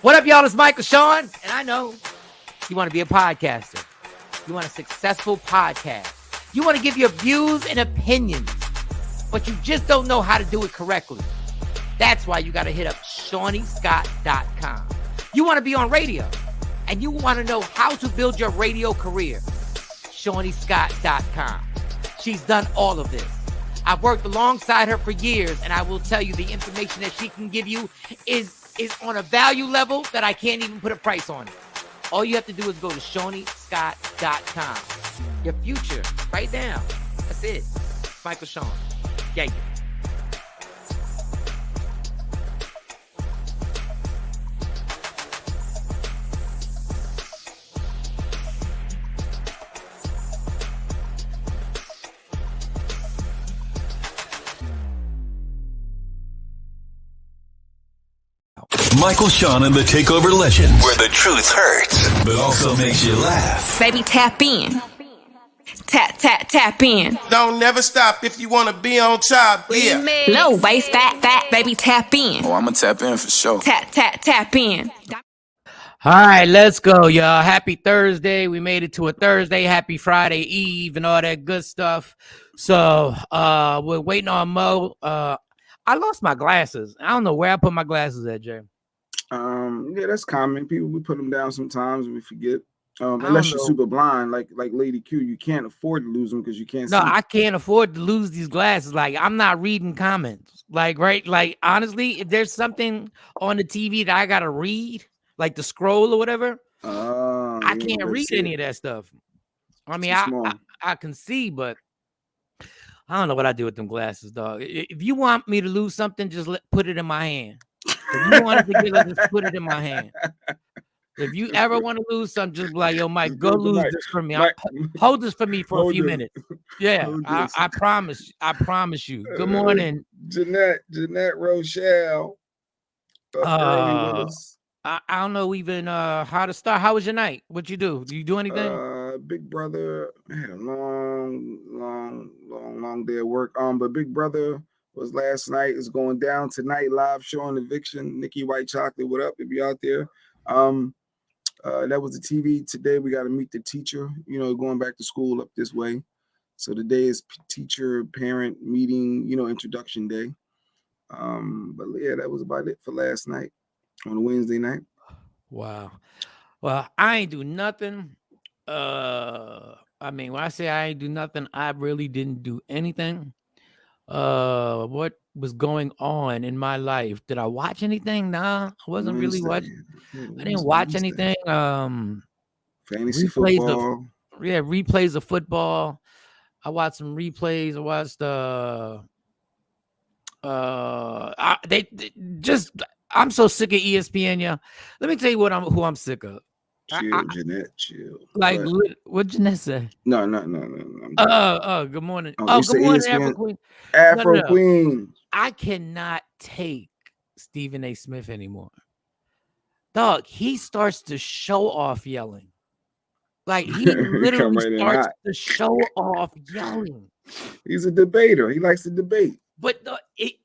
What up, y'all? It's Michael Shawn, and I know you want to be a podcaster. You want a successful podcast. You want to give your views and opinions, but you just don't know how to do it correctly. That's why you got to hit up ShawnyScott.com. You want to be on radio, and you want to know how to build your radio career. ShawnyScott.com. She's done all of this. I've worked alongside her for years, and I will tell you the information that she can give you is on a value level that I can't even put a price on it. All you have to do is go to ShawnyScott.com. Your future, right now. That's it. Michael Shawn. Yeah. Michael Shawn and the Takeover Legends, where the truth hurts, but also makes you laugh. Baby, tap in. Tap in. Don't never stop if you want to be on top. Yeah. Low waist, fat, baby, tap in. Oh, I'm going to tap in for sure. Tap in. All right, let's go, y'all. Happy Thursday. We made it to a Thursday. Happy Friday Eve and all that good stuff. So we're waiting on Mo. I lost my glasses. I don't know where I put my glasses at, Jay. Yeah, that's common. People, we put them down sometimes and we forget. Unless you're super blind, like Lady Q, you can't afford to lose them because you can't see. No, I can't afford to lose these glasses. Like, I'm not reading comments. Like, right? Like, honestly, if there's something on the TV that I gotta read, like the scroll or whatever, I can't read any of that stuff. I mean, I can see, but I don't know what I do with them glasses, dog. If you want me to lose something, just put it in my hand. If you want it to get, just put it in my hand. If you ever want to lose something, just be like, yo, Mike, go lose this for me. Hold this for me for a few minutes. Yeah, I promise. I promise you. Good morning, Jeanette Rochelle. I don't know even how to start. How was your night? What you do? Do you do anything? Big Brother had a long day at work. But Big Brother was last night. Is going down tonight. Live show on Eviction. Nikki White Chocolate. What up? If you out there. That was the TV. Today we got to meet the teacher. You know, going back to school up this way. So today is teacher parent meeting. You know, introduction day. But yeah, that was about it for last night on a Wednesday night. Wow. Well, I ain't do nothing. I mean, when I say I ain't do nothing, I really didn't do anything. What was going on in my life? Did I watch anything? Nah, I wasn't really watching. I didn't watch anything. Fantasy football. Replays of football. I watched some replays. I watched I'm so sick of ESPN, yeah. Let me tell you who I'm sick of. Jeanette, chill. Like, what Jeanette say? No. Good morning. Good morning, Afro Queen. Afro Queen. I cannot take Stephen A. Smith anymore. Dog, he starts to show off yelling. Like, he literally starts to show off yelling. He's a debater. He likes to debate. But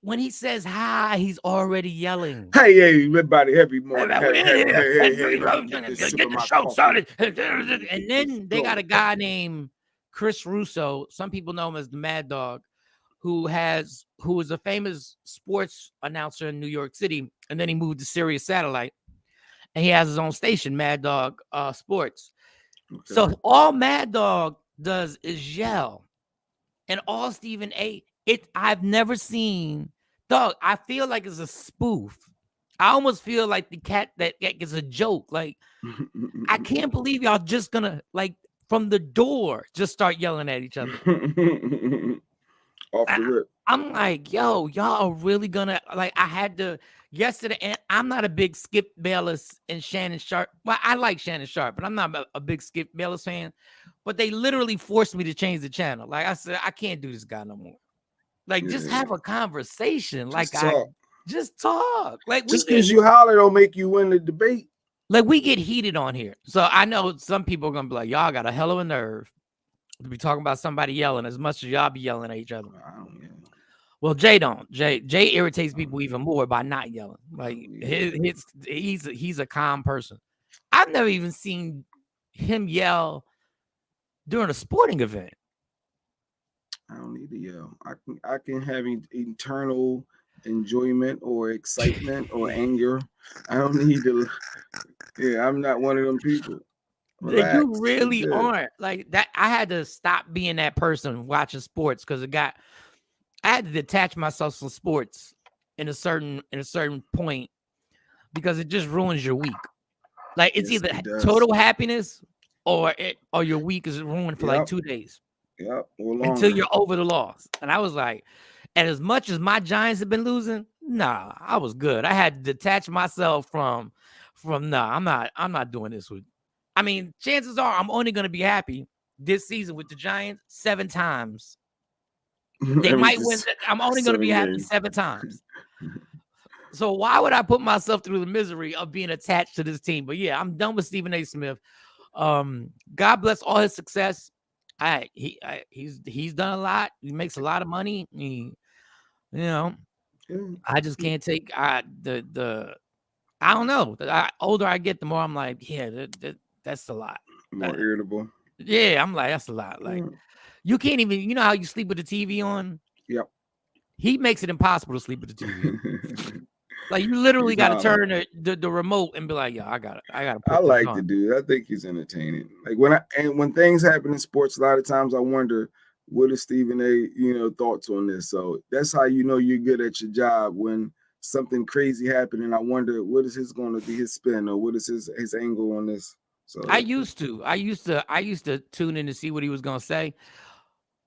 when he says hi, he's already yelling. Hey, everybody, every morning. Get the show started. And then they got a guy named Chris Russo. Some people know him as the Mad Dog, who is a famous sports announcer in New York City. And then he moved to Sirius Satellite. And he has his own station, Mad Dog Sports. Okay. So all Mad Dog does is yell. And all Stephen A. I've never seen, dog, I feel like it's a spoof. I almost feel like the cat that is a joke. Like, I can't believe y'all just gonna, like, from the door, just start yelling at each other. Off the rip. I'm like, yo, y'all are really gonna, like, I had to, yesterday, and I'm not a big Skip Bayless and Shannon Sharp. Well, I like Shannon Sharp, but I'm not a big Skip Bayless fan. But they literally forced me to change the channel. Like I said, I can't do this guy no more. Like, just have a conversation. Just talk. Like, just because you holler don't make you win the debate. Like, we get heated on here. So I know some people are gonna be like, y'all got a hell of a nerve to be talking about somebody yelling as much as y'all be yelling at each other. Well, Jay don't. Jay irritates people even more by not yelling. Like he's a calm person. I've never even seen him yell during a sporting event. I don't need to yell. I can have internal enjoyment or excitement or anger. I don't need to. Yeah, I'm not one of them people. Relax, you really aren't like that. I had to stop being that person watching sports because I had to detach myself from sports in a certain point because it just ruins your week. Like it's either total happiness or your week is ruined for like 2 days. Yep. Until you're over the loss. And I was like, and as much as my Giants have been losing, nah, I was good. I had to detach myself from I'm not doing this with. I mean, chances are I'm only going to be happy this season with the Giants 7 times. They might win. I'm only going to be happy 7 times. So why would I put myself through the misery of being attached to this team? But yeah, I'm done with Stephen A. Smith. God bless all his success. He's done a lot. He makes a lot of money. I just can't take I don't know. The older I get, the more I'm like, yeah, that's a lot. More irritable. Yeah, I'm like, that's a lot. Like, you can't even. You know how you sleep with the TV on? Yep. He makes it impossible to sleep with the TV. Like you literally got to turn the remote and be like, "Yo, I got to." I like the dude. I think he's entertaining. Like when things happen in sports, a lot of times I wonder what is Stephen A. Thoughts on this. So that's how you know you're good at your job when something crazy happened, and I wonder what is going to be his spin or what is his angle on this. So I used to tune in to see what he was gonna say,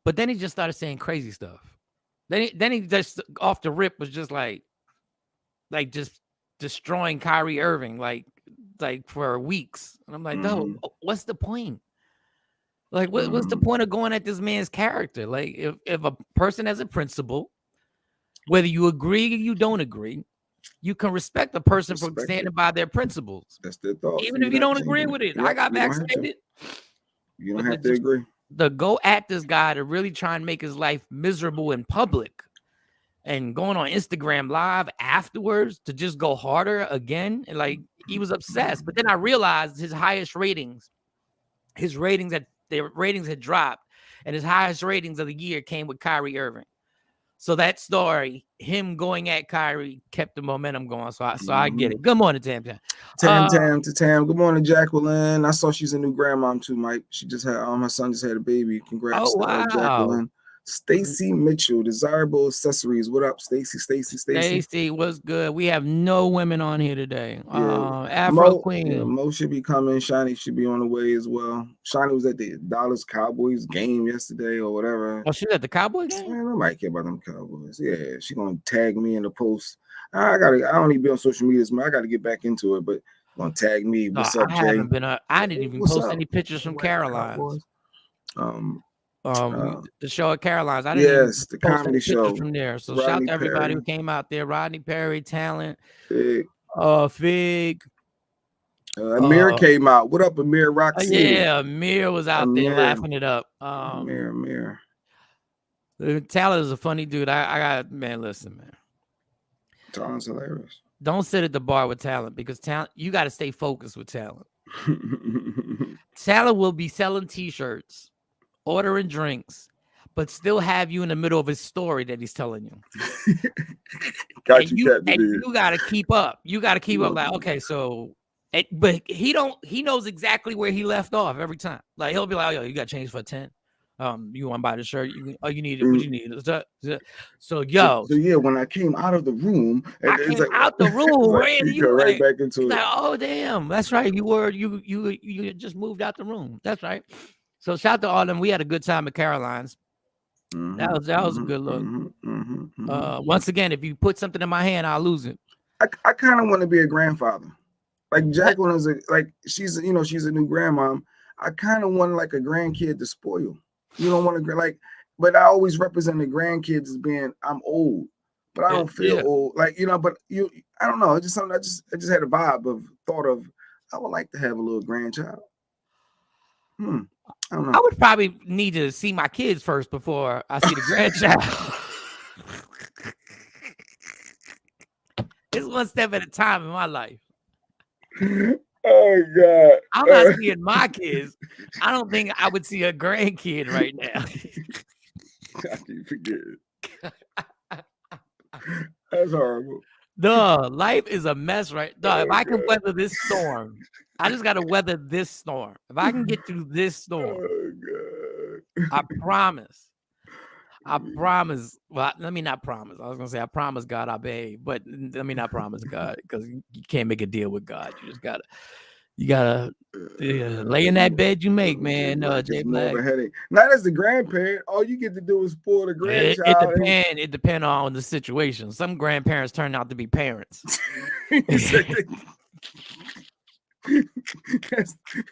but then he just started saying crazy stuff. Then he just off the rip was just like just destroying Kyrie Irving like for weeks. And I'm like, no, what's the point? Like, what's the point of going at this man's character? Like, if a person has a principle, whether you agree or you don't agree, you can respect a person for standing by their principles. That's their thoughts. Even if you don't agree with it. Yep, I got vaccinated. You don't have to agree. To go at this guy to really try and make his life miserable in public and going on Instagram live afterwards to just go harder again. And like he was obsessed. But then I realized his ratings had dropped, and his highest ratings of the year came with Kyrie Irving. So that story, him going at Kyrie, kept the momentum going. So I get it. Good morning, Tam. Tam. Good morning, Jacqueline. I saw she's a new grandmom too, Mike. She just had my son just had a baby. Congrats, Jacqueline. Stacy Mitchell, Desirable Accessories. What up, Stacy? Stacy, what's good? We have no women on here today. Afro Queen. Yeah, Mo should be coming. Shiny should be on the way as well. Shiny was at the Dallas Cowboys game yesterday or whatever. Oh, she was at the Cowboy game? Man, nobody care about them Cowboys. Yeah, she gonna tag me in the post. I don't need to be on social media, man. I gotta get back into it, but gonna tag me. What's up, Jay? I didn't even post any pictures from Caroline's. The show at Caroline's. I didn't the comedy show from there. So Rodney shout out to everybody who came out there. Rodney Perry, Talent, Fig. Amir came out. What up, Amir? Roxy. Yeah, Amir was out there laughing it up. Amir. Talent is a funny dude. I got listen, man. Talent's hilarious. Don't sit at the bar with Talent because Talent, you got to stay focused with Talent. Talent will be selling T-shirts, ordering drinks, but still have you in the middle of his story that he's telling you. You got to keep up. You got to keep up. Like, okay, so, but he knows exactly where he left off every time. Like he'll be like, "Oh, yo, you got change for 10. You want to buy the shirt? You need it. What you need?" So yeah, when I came out of the room, out the room, you go right back into it. Like, oh damn, that's right. You just moved out the room. That's right. So shout out to all of them. We had a good time at Caroline's. That was a good look. Once again, if you put something in my hand, I'll lose it. I kind of want to be a grandfather. Like Jacqueline is she's a new grandmom. I kind of want like a grandkid to spoil. You don't want to but I always represent the grandkids as being I'm old, but I don't feel old. Like but I don't know. It's just something I just had a vibe of thought of. I would like to have a little grandchild. I don't know. I would probably need to see my kids first before I see the grandchild. It's one step at a time in my life. Oh God. I'm not seeing my kids. I don't think I would see a grandkid right now. I keep forgetting. That's horrible. Duh, life is a mess, right? Duh, if Oh, I can God. weather this storm, I just gotta weather this storm. If I can get through this storm, Oh God. I promise. I promise. Well, let me not promise. I was gonna say I promise God I behave, but let me not promise God because you can't make a deal with God. You just gotta, lay in that bed you make, man. Jay It's more of Black. a headache. Not as the grandparent. All you get to do is spoil the It grandchild. depends. It depends on the situation. Some grandparents turn out to be parents. It's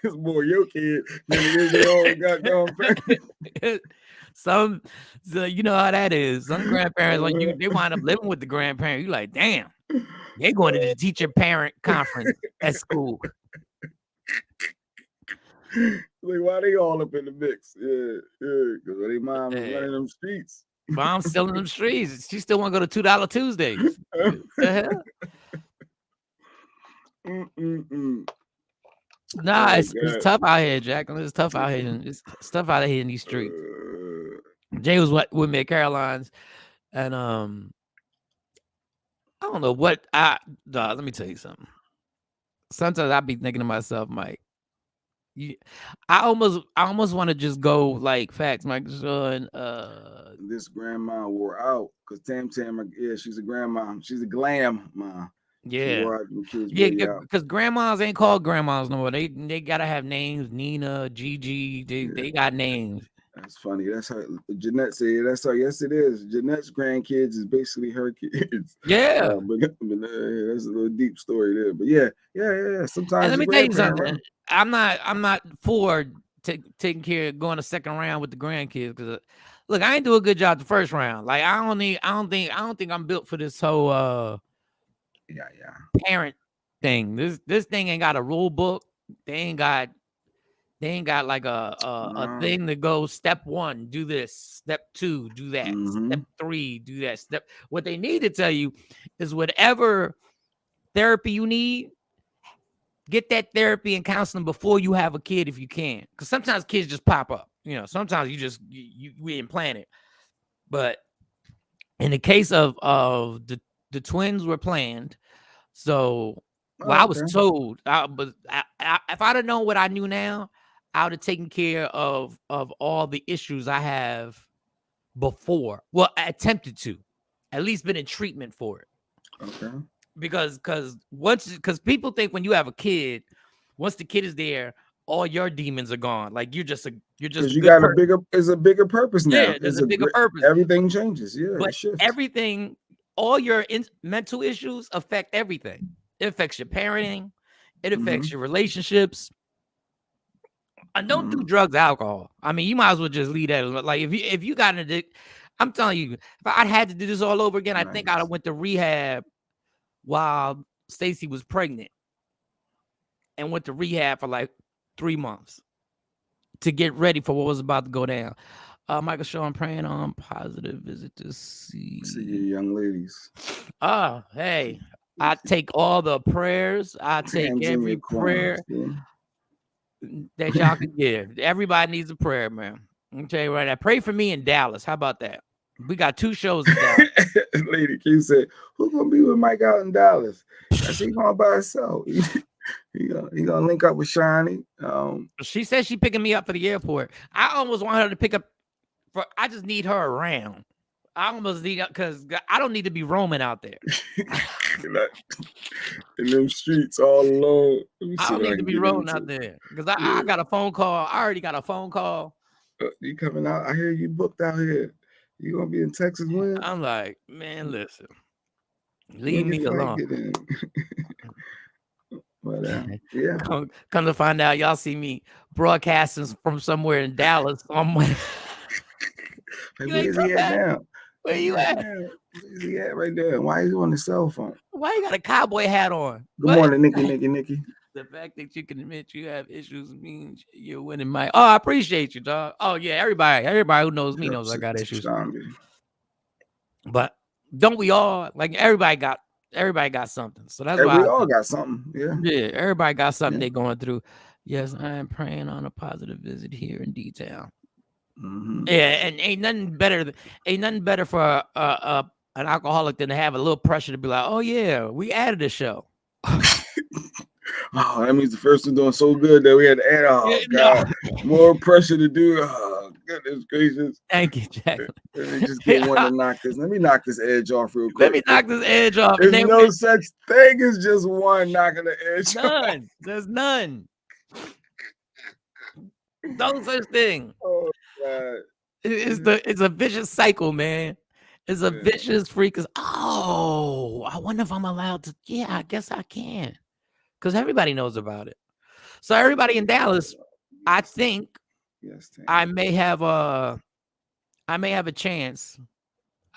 more your kid than it is their own goddamn parent. So you know how that is. Some grandparents, like you, they wind up living with the grandparent. You like, damn, they're going to the teacher parent conference at school. Like, why they all up in the mix? Yeah, because their mom is running them streets. Mom's still in them streets. She still want to go to $2 Tuesdays. The hell? Nah, it's tough out here, Jacqueline. It's tough out here. It's tough out here in these streets. Jay was with me at Caroline's, and I don't know what let me tell you something. Sometimes I be thinking to myself, Mike, I almost want to just go like facts, Mike Shawn. This grandma wore out because Tam, she's a grandma. She's a glam mom. Yeah, because grandmas ain't called grandmas no more. They gotta have names. Nina, Gigi, they got names. That's funny. That's how Jeanette said. That's how. Yes, it is. Jeanette's grandkids is basically her kids. Yeah, but that's a little deep story there. But yeah. Sometimes. And let me tell you something. Right? I'm not for taking care of going a second round with the grandkids because look, I ain't do a good job the first round. Like I don't think I'm built for this whole parent thing. This thing ain't got a rule book. They ain't got like a thing to go step 1, do this, step 2, do that, step 3, do that. What they need to tell you is whatever therapy you need, get that therapy and counseling before you have a kid if you can. Because sometimes kids just pop up. You know, sometimes we implant it. But in the case of the twins were planned. So I was told, if I'd have known what I knew now, I would have taken care of all the issues I have before. Well, I attempted to, at least been in treatment for it. Okay. Because people think when you have a kid, once the kid is there, all your demons are gone. Like you're just you got a bigger purpose now. Yeah, there's a bigger purpose. Everything changes. Yeah, but everything, all your mental issues affect everything. It affects your parenting. It affects your relationships. And don't do drugs, alcohol. I mean, you might as well just leave that. Like if you got an addict, I'm telling you, if I had to do this all over again, I think I'd have went to rehab while Stacy was pregnant and went to rehab for like 3 months to get ready for what was about to go down. Michael Shawn praying on positive visit to see you young ladies. Oh, hey, I take all the prayers. I take every prayer that y'all can give. Everybody needs a prayer, man. I'm tell you right now. Pray for me in Dallas. How about that? We got 2 shows in Dallas. Lady Q said, "Who's gonna be with Mike out in Dallas?" I said, "He going by himself. He gonna link up with Shiny." She said she picking me up for the airport. I almost want her to pick up. I just need her around. I almost need because I don't need to be roaming out there. In them streets all alone. I don't need to be roaming out there because I got a phone call. I already got a phone call. You coming out? I hear you booked out here. You gonna be in Texas when? I'm like, man, listen, leave me alone. But yeah, come to find out, y'all see me broadcasting from somewhere in Dallas. Somewhere. Where is he at now? Where you at? Where is he at right there? Why is he on the cell phone? Why you got a cowboy hat on? Good morning, Nikki. The fact that you can admit you have issues means you're winning my. Oh, I appreciate you, dog. Oh yeah, everybody who knows me knows I got issues. But don't we all? Like everybody got everybody got something. So that's And why we all got something. Yeah. yeah, everybody got something Yeah. they're going through. Yes, I am praying on a positive visit here in detail. Mm-hmm. Yeah, and ain't nothing better for an alcoholic than to have a little pressure to be like, oh yeah, we added a show. Oh, that means the first one doing so good that we had to add. Oh Yeah, God, no. more pressure to do. Oh goodness gracious. Thank you, Jack. Let me just get one to knock this. Let me knock this edge off real quick. Let me knock this edge off. There's And then no such thing as just one knocking the edge off. none. There's none. No such thing. Oh God. It's a vicious cycle, man. It's a Yeah. vicious freak. Oh, I wonder if I'm allowed to. Yeah, I guess I can. Because everybody knows about it. So everybody in Dallas, I think Yes, Tam. I may have a chance.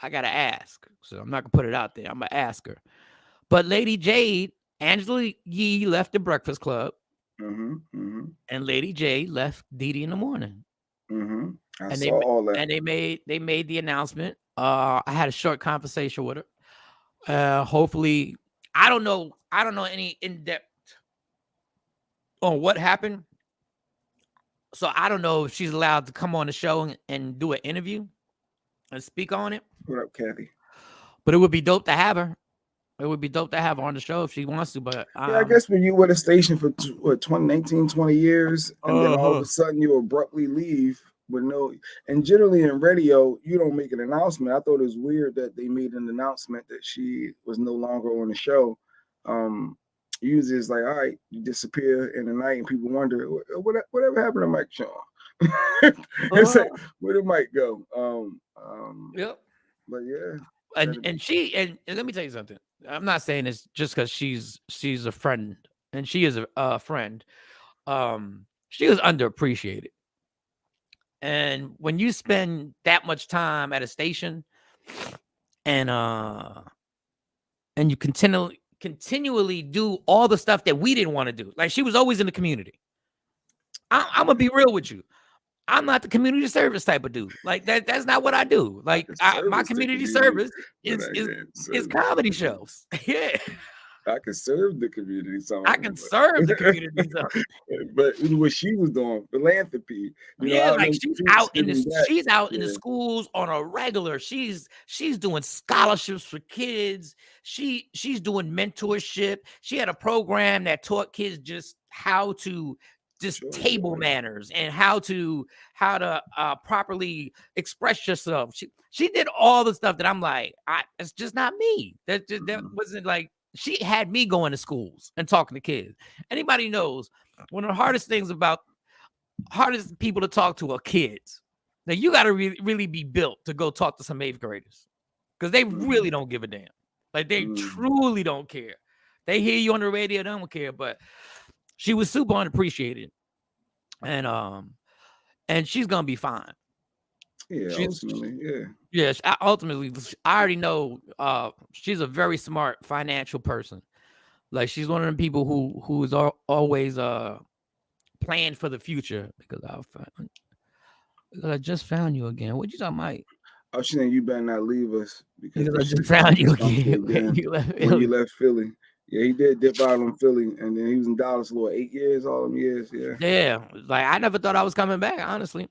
I gotta ask. So I'm not gonna put it out there. I'm gonna ask her. But Lady Jade, Angela Yee left the Breakfast Club. Mm-hmm. And Lady J left Didi in the morning. Mm-hmm. I And saw all that. And they made the announcement. I had a short conversation with her. Hopefully, I don't know any in-depth on what happened. So I don't know if she's allowed to come on the show and do an interview and speak on it. What up, Kathy? But it would be dope to have her. It would be dope to have her on the show if she wants to. But Yeah, I guess when you were at a station for 20 years, and then all of a sudden you abruptly leave with no. And generally in radio, you don't make an announcement. I thought it was weird that they made an announcement that she was no longer on the show. Usually it's like, all right, you disappear in the night, and people wonder whatever happened to Mike Shawn. It's like, where did Mike go? Yep. But yeah. And let me tell you something. I'm not saying this just because she's a friend, and she is a friend. She was underappreciated. And when you spend that much time at a station and you continually do all the stuff that we didn't want to do, like she was always in the community. I'm gonna be real with you. I'm not the community service type of dude. Like that's not what I do. Like my community service is comedy shows. Yeah. I can serve the community something. I can serve the community something. But what she was doing, philanthropy. Like she's out in the schools on a regular. She's doing scholarships for kids. She's doing mentorship. She had a program that taught kids just how to table manners and how to properly express yourself. She did all the stuff that I'm like, it's just not me. That wasn't like. She had me going to schools and talking to kids. Anybody knows one of the hardest people to talk to are kids. Now you got to really be built to go talk to some 8th graders because they really don't give a damn. Like they truly don't care. They hear you on the radio, they don't care. But she was super unappreciated, and she's gonna be fine. Yeah, ultimately, I already know she's a very smart financial person. Like she's one of the people who is always planned for the future. Because I just found you again. What you talking about? Oh, she said you better not leave us because I just found you again. When you left Philly. Yeah, he did dip out on Philly, and then he was in Dallas for 8 years, all them years. Yeah. Like I never thought I was coming back, honestly.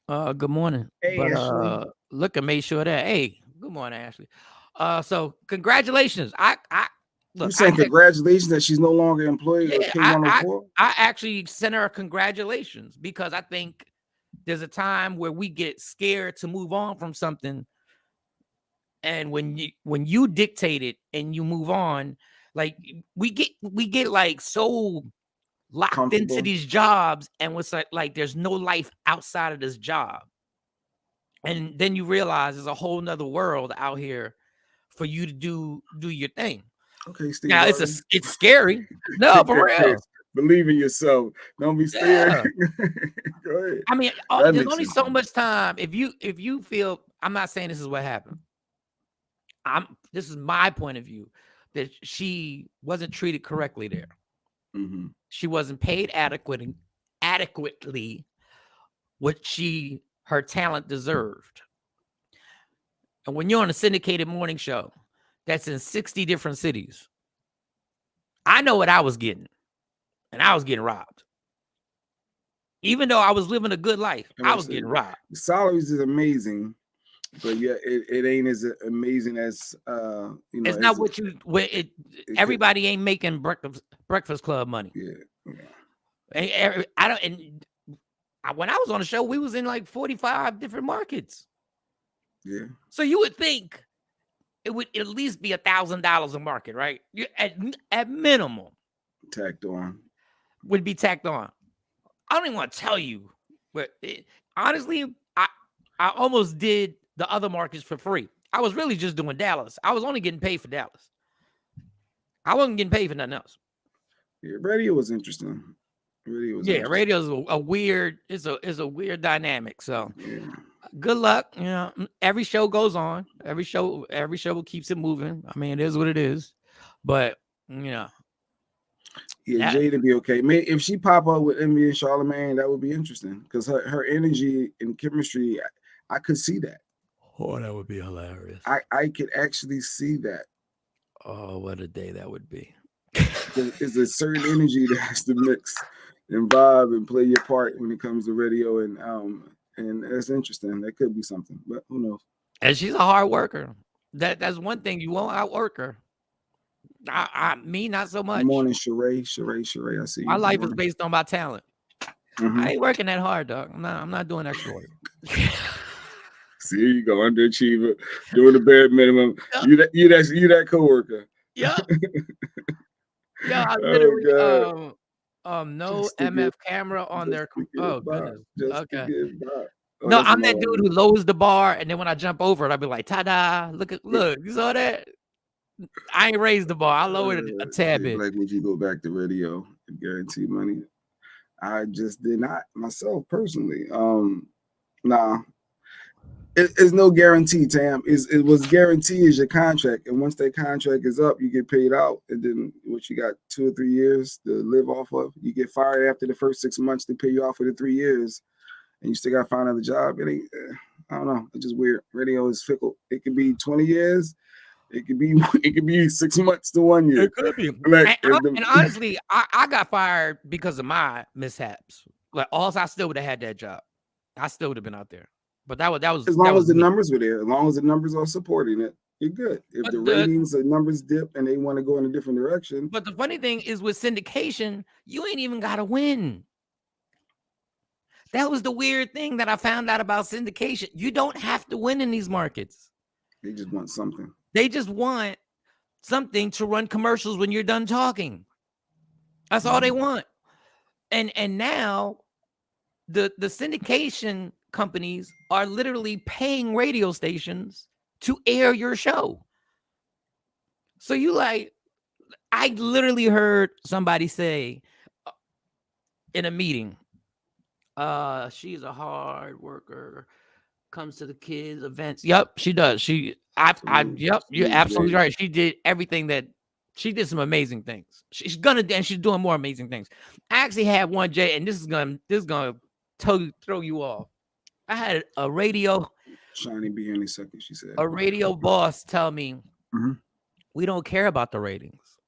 Good morning. Hey, Ashley. Look and make sure that. Hey, good morning, Ashley. So congratulations. You saying congratulations that she's no longer employed at K104? I actually sent her congratulations because I think there's a time where we get scared to move on from something, and when you dictate it and you move on, like we get like so locked into these jobs, and what's like there's no life outside of this job, and then you realize there's a whole nother world out here for you to do your thing. Okay, Steve. Now it's scary. No, for real. Believe in yourself. Don't be scared. Go ahead. I mean, there's only so much time. If you feel, I'm not saying this is what happened. This is my point of view, that she wasn't treated correctly there. Mm-hmm. She wasn't paid adequately what her talent deserved. And when you're on a syndicated morning show, that's in 60 different cities. I know what I was getting, and I was getting robbed. Even though I was living a good life, I was getting robbed. The salaries is amazing, but yeah, it ain't as amazing as It's not what you everybody ain't making Breakfast Club money. Yeah. I don't. And when I was on the show, we was in like 45 different markets. Yeah. So you would think it would at least be $1,000 a market, right? At minimum, tacked on. Would be tacked on. I don't even want to tell you, but honestly, I almost did the other markets for free. I was really just doing Dallas. I was only getting paid for Dallas. I wasn't getting paid for nothing else. Yeah, radio was interesting. Radio's a weird. It's a weird dynamic. So, good luck. You know, every show goes on. Every show keeps it moving. I mean, it is what it is. But you know. Yeah, Jada be okay. If she pop up with Envy and Charlamagne, that would be interesting because her energy and chemistry, I could see that. Oh, that would be hilarious. I could actually see that. Oh, what a day that would be. There's a certain energy that has to mix and vibe and play your part when it comes to radio, and that's interesting. That could be something, but who knows? And she's a hard worker. That's one thing, you won't outwork her. Me, not so much. Good morning, Sheree. I see you. My life is based on my talent. I ain't working that hard, dog. I'm not doing extra work. See, here you go, underachiever, doing the bare minimum. You that coworker. Yeah. Yeah, I literally no MF camera on their. Oh goodness. Okay. No, I'm that dude who lowers the bar, and then when I jump over it, I'll be like, "Ta-da! Look, you saw that? I ain't raised the bar. I lowered it a tad bit." Like, would you go back to radio and guarantee money? I just did not myself personally. Nah. It's no guarantee, Tam. It was guaranteed is your contract, and once that contract is up, you get paid out, and then what you got 2 or 3 years to live off of. You get fired after the first 6 months to pay you off for the 3 years, and you still got to find another job. It ain't. I don't know. It's just weird. Radio is fickle. It could be 20 years. It could be 6 months to 1 year. It could be. And honestly, I got fired because of my mishaps. Like, I still would have had that job. I still would have been out there. But that was as long as the numbers were there, as long as the numbers are supporting it, you're good. If the ratings and numbers dip and they want to go in a different direction. But the funny thing is with syndication, you ain't even got to win. That was the weird thing that I found out about syndication. You don't have to win in these markets. They just want something. They just want something to run commercials when you're done talking. That's all they want. And now the syndication companies are literally paying radio stations to air your show. So I literally heard somebody say in a meeting, she's a hard worker, comes to the kids events. Yep, she does. Yep, you're absolutely right. She did everything she did some amazing things. She's doing more amazing things. I actually had one, Jay, and this is gonna throw you off. I had a radio. Shiny be any second, she said. A radio boss tell me, we don't care about the ratings.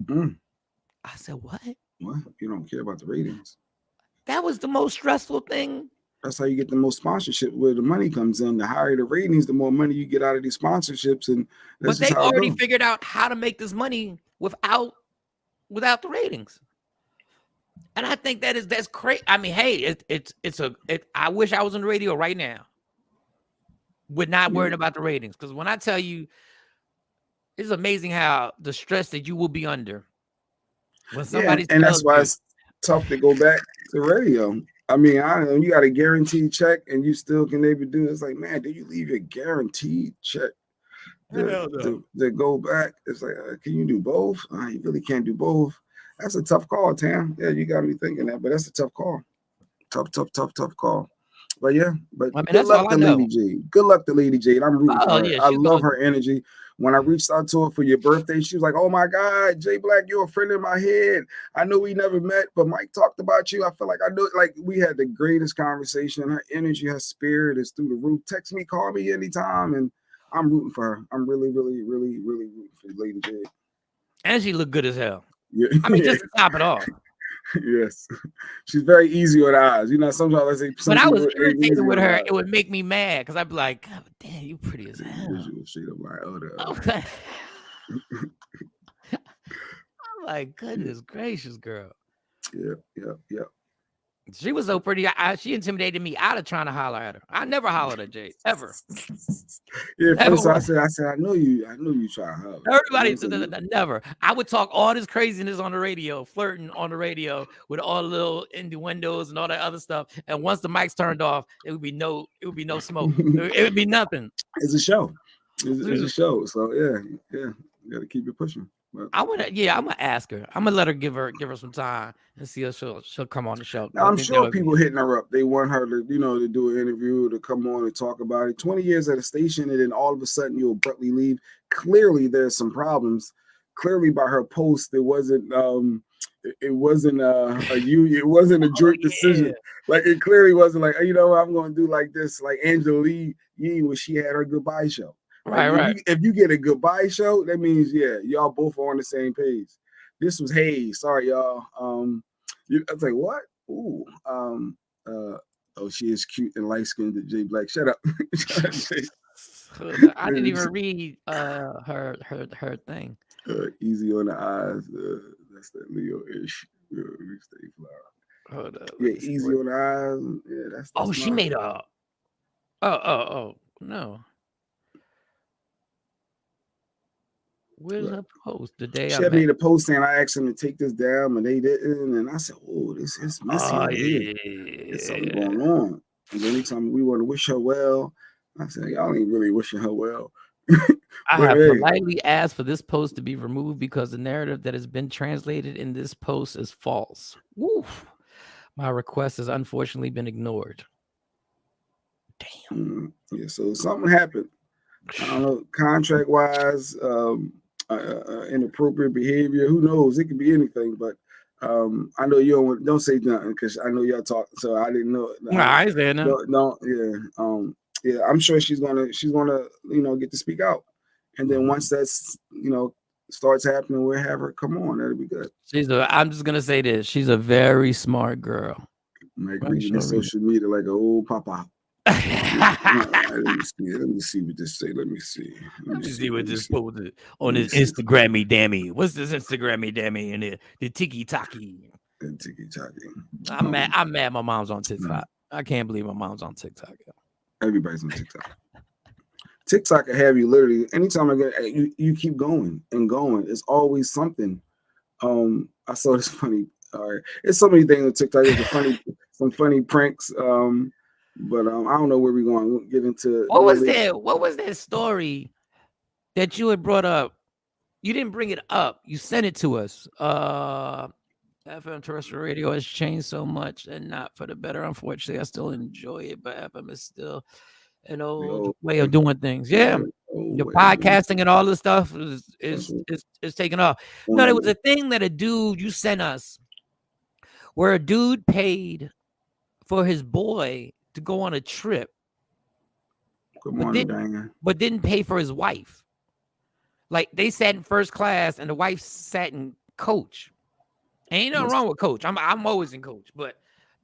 I said, what? What? You don't care about the ratings? That was the most stressful thing. That's how you get the most sponsorship, where the money comes in. The higher the ratings, the more money you get out of these sponsorships. But they already figured out how to make this money without the ratings. And I think that's crazy. I mean, hey, I wish I was on the radio right now with not worrying about the ratings. Because when I tell you, it's amazing how the stress that you will be under when somebody and that's why it's tough to go back to radio. I mean, I don't know, you got a guaranteed check and you still can able to do it. It's like, man, did you leave your guaranteed check to go back? It's like, can you do both? You really can't do both. That's a tough call, Tam. Yeah, you got me thinking that, but that's a tough call. Tough call. But yeah, good luck to Lady J. Good luck to Lady J. I'm rooting for her. Yeah, I love her energy. When I reached out to her for your birthday, she was like, "Oh my God, Jay Black, you're a friend in my head. I know we never met, but Mike talked about you. I feel like I know." Like, we had the greatest conversation. Her energy, her spirit is through the roof. Text me, call me anytime, and I'm rooting for her. I'm really rooting for Lady J. And she looked good as hell. Yeah. I mean, just to top it off. Yes, she's very easy on the eyes. You know, sometimes I say When I was ain't irritated easy with on the her, eyes. it would make me mad because I'd be like, God damn, you pretty as hell. Visual straight up like, Okay. I'm like, goodness gracious, girl. Yeah. She was so pretty. She intimidated me out of trying to holler at her. I never hollered at Jade ever. Yeah, Never first I once. said, I know you try to holler. Everybody, never. I would talk all this craziness on the radio, flirting on the radio with all the little innuendos and all that other stuff. And once the mics turned off, it would be no smoke. It would be nothing. It's a show. It's a show. So yeah, you got to keep it pushing. But I'm gonna ask her. I'm gonna let her give her some time and see if she'll come on the show. now, I'm sure people hitting her up. They want her to, to do an interview, to come on and talk about it. 20 years at a station, and then all of a sudden you abruptly leave. Clearly, there's some problems. Clearly, by her post, it wasn't it wasn't a joint decision. Like it clearly wasn't like, I'm going to do like this, like Angela Lee when she had her goodbye show. Right. If you get a goodbye show, that means y'all both are on the same page. This was sorry y'all. I was like, what? Ooh, she is cute and light skinned. J Black, shut up. I didn't even read her thing. Easy on the eyes. That's that Leo-ish. Stay flower. Hold up. Yeah, easy on the eyes. Yeah, that's she made a. Oh no. Where's her post? The day she had made a post saying I asked them to take this down, and they didn't. And I said, "Oh, this is messy. There's something going on." And then they told me we want to wish her well. I said, "Y'all ain't really wishing her well." I have politely asked for this post to be removed because the narrative that has been translated in this post is false. Woof. My request has unfortunately been ignored. Damn. Yeah, so something happened. I don't know, contract wise, inappropriate behavior. Who knows? It could be anything. But I know you don't say nothing because I know y'all talk. So I didn't know. I ain't saying nothing. No, yeah. Yeah, I'm sure she's gonna get to speak out. And then once that's starts happening, we'll have her come on. That'll be good. I'm just gonna say this. She's a very smart girl. Like reading social media like an old papa. Let me see what this say. Let me see what this posted on his Instagrammy dammy. What's this Instagrammy dammy and the tiki taki? I'm mad. My mom's on TikTok. I can't believe my mom's on TikTok. Everybody's on TikTok. TikTok can have you literally anytime you keep going and going. It's always something. I saw this funny. It's so many things on TikTok. It's some funny pranks. But I don't know where we're going. We'll get into what was that story that you had brought up? You didn't bring it up. You sent it to us. FM terrestrial radio has changed so much and not for the better. Unfortunately, I still enjoy it, but FM is still an old way of doing things. Yeah. The podcasting and all this stuff is taking off. No, there was a thing that a dude you sent us where a dude paid for his boy to go on a trip. Good morning, Diane. But didn't pay for his wife. Like they sat in first class and the wife sat in coach. Ain't nothing wrong with coach. I'm always in coach. But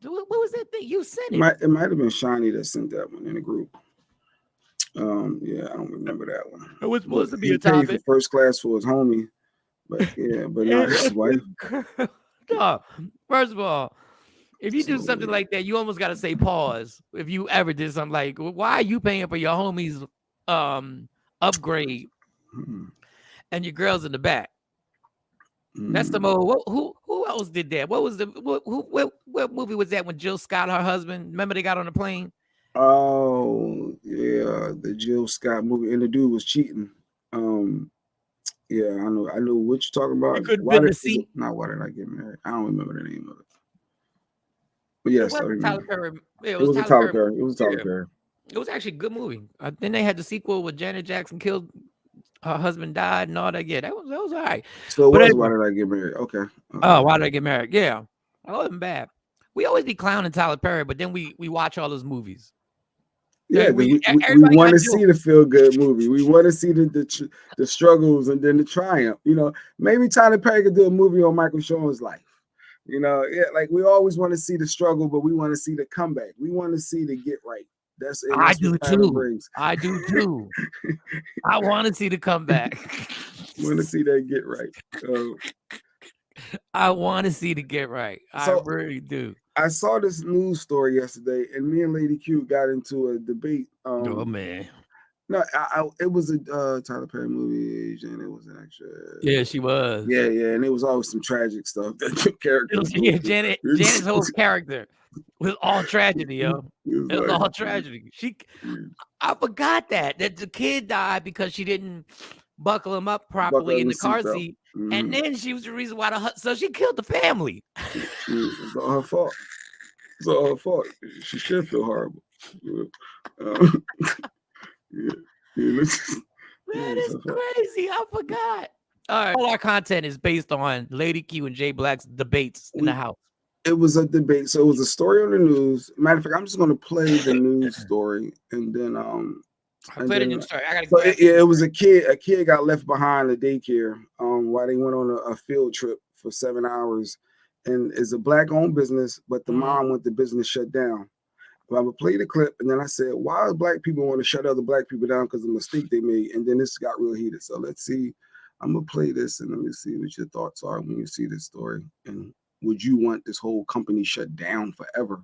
what was that thing you sent? It might have been Shiny that sent that one in the group. Yeah, I don't remember that one. It was supposed to be a topic. topic. For first class for his homie, but not his wife. No, first of all, if you do something like that, you almost got to say pause. If you ever did something like, why are you paying for your homie's upgrade and your girl's in the back? That's the mode. Who else did that? What was what movie was that when Jill Scott, her husband, remember they got on the plane? Oh yeah, the Jill Scott movie, and the dude was cheating. Yeah, I know what you're talking about. Why did I get married? I don't remember the name of it. But yes, I remember. It was Tyler Perry. It was Tyler Perry. It was actually a good movie. Then they had the sequel with Janet Jackson killed. Her husband died and all that. Yeah, that was all right. So it was Why Did I Get Married? Okay. Oh, Why Did I Get Married? Yeah, that wasn't bad. We always be clowning Tyler Perry, but then we watch all his movies. Yeah, we Everybody want got to see the jokes. feel good movie. We want to see the struggles and then the triumph. You know, maybe Tyler Perry could do a movie on Michael Shawn's life. You know, yeah, like we always want to see the struggle, but we want to see the comeback. We want to see the get right. That's I what do Tyler too. brings. I do too. I want to see the comeback. Want to see that get right. I want to see the get right. I So really do. I saw this news story yesterday, and me and Lady Q got into a debate. Oh man. No, it was a Tyler Perry movie, and it was an extra. Yeah, she was. Yeah, and it was always some tragic stuff. That the characters. Janet's whole character was all tragedy, yo. It was all tragedy. I forgot that the kid died because she didn't buckle him up properly in the car seat, and then she was the reason why so she killed the family. It's all her fault. It's all her fault. She should feel horrible. That is crazy. I forgot. All right. All our content is based on Lady Q and Jay Black's debates in the house. It was a debate. So it was a story on the news. Matter of fact, I'm just going to play the news story and then play the news story. I gotta so it was a kid. A kid got left behind at daycare while they went on a field trip for 7 hours, and it's a black-owned business, but the mom went the business shut down. Well, I would play the clip, and then I said, "Why do black people want to shut other black people down because of the mistake they made?" And then this got real heated. So let's see. I'm gonna play this, and let me see what your thoughts are when you see this story. And would you want this whole company shut down forever?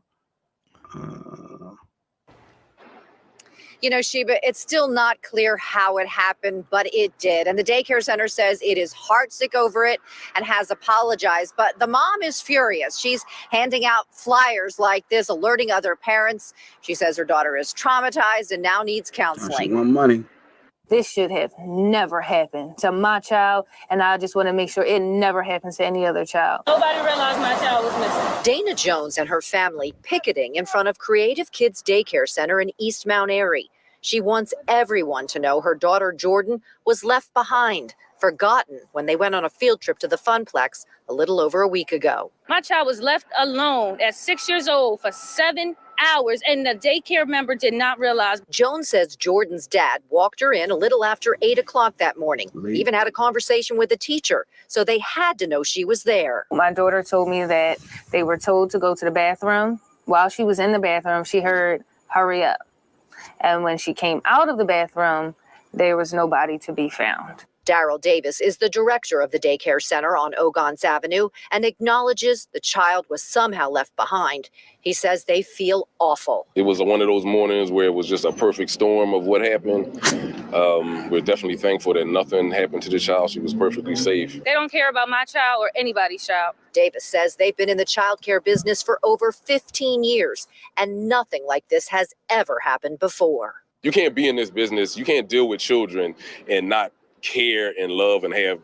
You know, Sheba, it's still not clear how it happened, but it did. And the daycare center says it is heartsick over it and has apologized. But the mom is furious. She's handing out flyers like this, alerting other parents. She says her daughter is traumatized and now needs counseling. She want money. This should have never happened to my child, and I just want to make sure it never happens to any other child. Nobody realized my child was missing. Dana Jones and her family picketing in front of Creative Kids Daycare Center in East Mount Airy. She wants everyone to know her daughter Jordan was left behind, forgotten when they went on a field trip to the Funplex a little over a week ago. My child was left alone at 6 years old for 7 hours, and the daycare member did not realize. Jones says Jordan's dad walked her in a little after 8 o'clock that morning, even had a conversation with the teacher, so they had to know she was there. My daughter told me that they were told to go to the bathroom. While she was in the bathroom, she heard, "Hurry up." And when she came out of the bathroom, there was nobody to be found. Daryl Davis is the director of the daycare center on Ogons Avenue and acknowledges the child was somehow left behind. He says they feel awful. It was one of those mornings where it was just a perfect storm of what happened. We're definitely thankful that nothing happened to the child. She was perfectly safe. They don't care about my child or anybody's child. Davis says they've been in the child care business for over 15 years, and nothing like this has ever happened before. You can't be in this business. You can't deal with children and not care and love and have,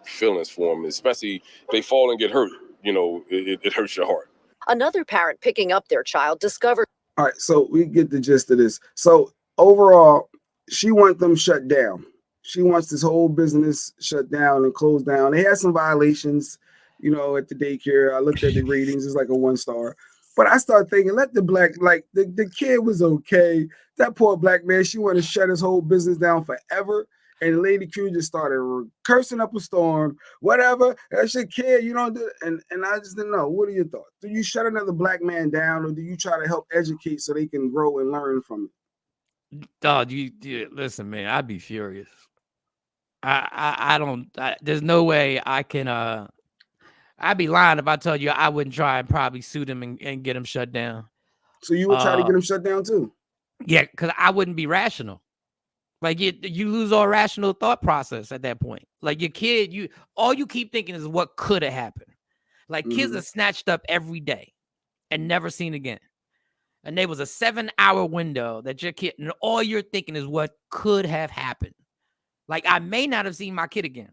feelings for them, especially if they fall and get hurt. It hurts your heart. Another parent picking up their child discovered. All right, so we get the gist of this. So overall, she wants them shut down. She wants this whole business shut down and closed down. They had some violations, at the daycare. I looked at the ratings. It's like a 1 star. But I started thinking, let the black, the kid was okay. That poor black man, she wanted to shut his whole business down forever. And Lady Q just started cursing up a storm, whatever. That's your kid, you don't do it. And I just didn't know. What are your thoughts? Do you shut another black man down, or do you try to help educate so they can grow and learn from it? Dog, you listen, man. I'd be furious. I don't. There's no way I can. I'd be lying if I told you I wouldn't try and probably sue them and get them shut down. So you would try to get them shut down too? Yeah, because I wouldn't be rational. Like you lose all rational thought process at that point. Like your kid, all you keep thinking is what could have happened. Like kids are snatched up every day and never seen again. And there was a 7-hour window that your kid, and all you're thinking is what could have happened. Like I may not have seen my kid again.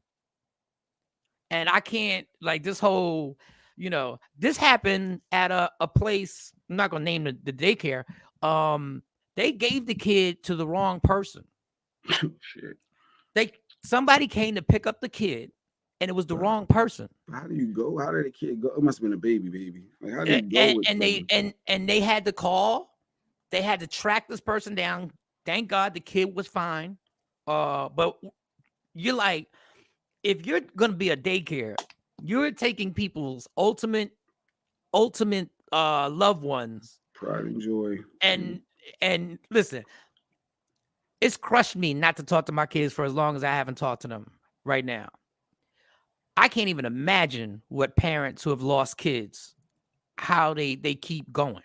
And I can't, like this whole, this happened at a place, I'm not gonna name the daycare. They gave the kid to the wrong person. Shit. Somebody came to pick up the kid, and it was the wrong person. How do you go? How did the kid go? It must have been a baby. Like how did you go? And they had to call They had to track this person down. Thank God the kid was fine. But you're like, if you're gonna be a daycare, you're taking people's ultimate loved ones, pride and joy. And listen, it's crushed me not to talk to my kids for as long as I haven't talked to them right now. I can't even imagine what parents who have lost kids, how they keep going.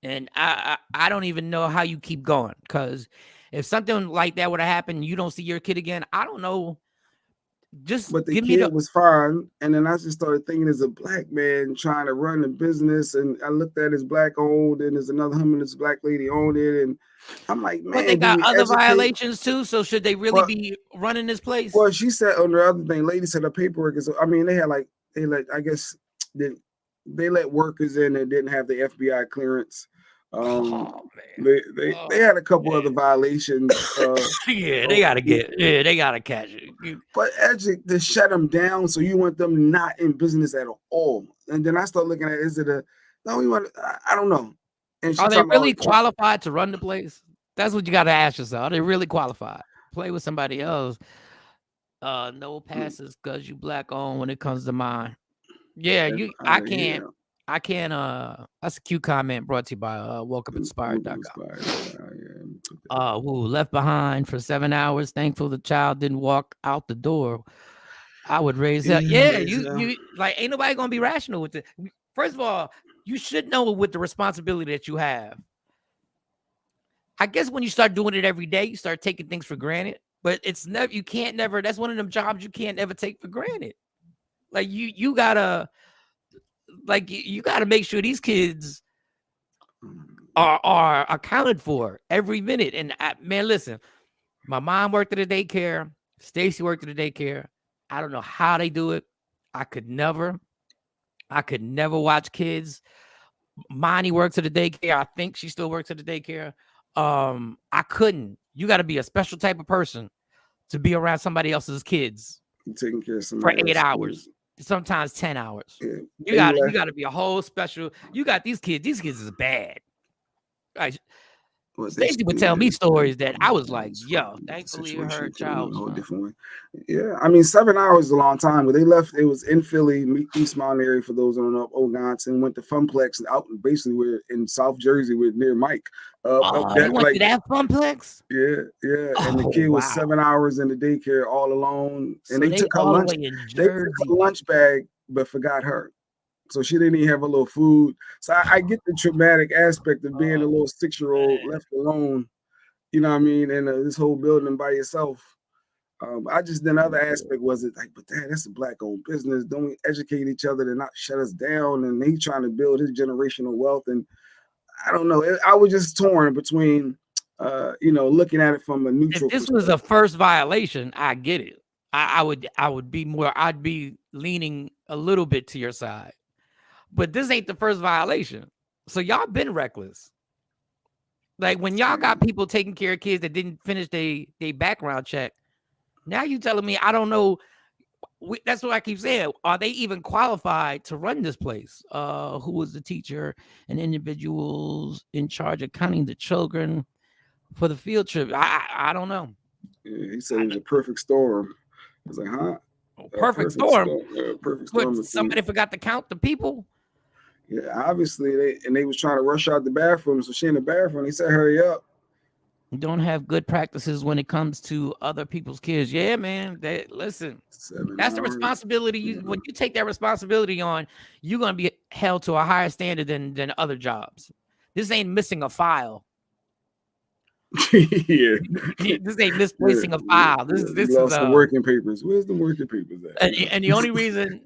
And I don't even know how you keep going, because if something like that would have happened, you don't see your kid again, I don't know. But the kid was fine, and then I just started thinking, as a black man trying to run the business, and I looked at his black owned, and there's another him and this black lady owned it, and I'm like, man, but they got other violations too. So should they really be running this place? Well, she said on the other thing, lady said her paperwork is. I mean, they I guess they let workers in that didn't have the FBI clearance. They had a couple other violations. They gotta catch it. But Edgic, to shut them down, so you want them not in business at all. And then I start looking at, I don't know. And are they really qualified to run the place? That's what you got to ask yourself. Are they really qualified? Play with somebody else. No passes because you black owned when it comes to mine. Yeah, I can't. That's a cute comment brought to you by WokeUpInspired.com. Left behind for 7 hours. Thankful the child didn't walk out the door. I would raise that. Yeah, you like, ain't nobody gonna be rational with it. First of all, you should know with the responsibility that you have. I guess when you start doing it every day, you start taking things for granted. But it's never, you can't never. That's one of them jobs you can't ever take for granted. Like you gotta. Like you got to make sure these kids are accounted for every minute. And man, listen, my mom worked at a daycare. Stacy worked at a daycare. I don't know how they do it. I could never watch kids. Monty works at a daycare. I think she still works at a daycare. I couldn't. You got to be a special type of person to be around somebody else's kids. Taking care of for 8 hours. Sometimes 10 hours. Yeah. You got to be a whole special. You got these kids. These kids is bad. Right. Stacey would tell me stories that I was like, yo, thankfully her child was different way. Yeah, I mean, 7 hours is a long time. When they left, it was in Philly, East Mountain area for those who don't know, Ogonson, went to Funplex out basically we're in South Jersey, we're near Mike. They went to that Funplex? Yeah. And the kid was 7 hours in the daycare all alone. And they took her lunch. They took her lunch bag, but forgot her. So she didn't even have a little food. So I get the traumatic aspect of being a little 6-year-old left alone, you know what I mean, in this whole building by yourself. Another aspect was it like, but dad, that's a black-owned business. Don't we educate each other to not shut us down? And he's trying to build his generational wealth. And I don't know. I was just torn between, looking at it from a neutral. If this was a first violation, I get it. I'd be leaning a little bit to your side. But this ain't the first violation. So y'all been reckless. Like when y'all got people taking care of kids that didn't finish their background check. Now you telling me, I don't know. That's what I keep saying. Are they even qualified to run this place? Who was the teacher and individuals in charge of counting the children for the field trip? I don't know. Yeah, he said it was a perfect storm. I was like, huh? Perfect storm. Perfect storm. But somebody forgot to count the people. Yeah, obviously they was trying to rush out the bathroom, so she in the bathroom. They said, "Hurry up." You don't have good practices when it comes to other people's kids. Yeah, man. Listen, that's the responsibility. When you take that responsibility on, you're gonna be held to a higher standard than other jobs. This ain't missing a file. Yeah, this ain't misplacing a file. This is the working papers. Where's the working papers at? And the only reason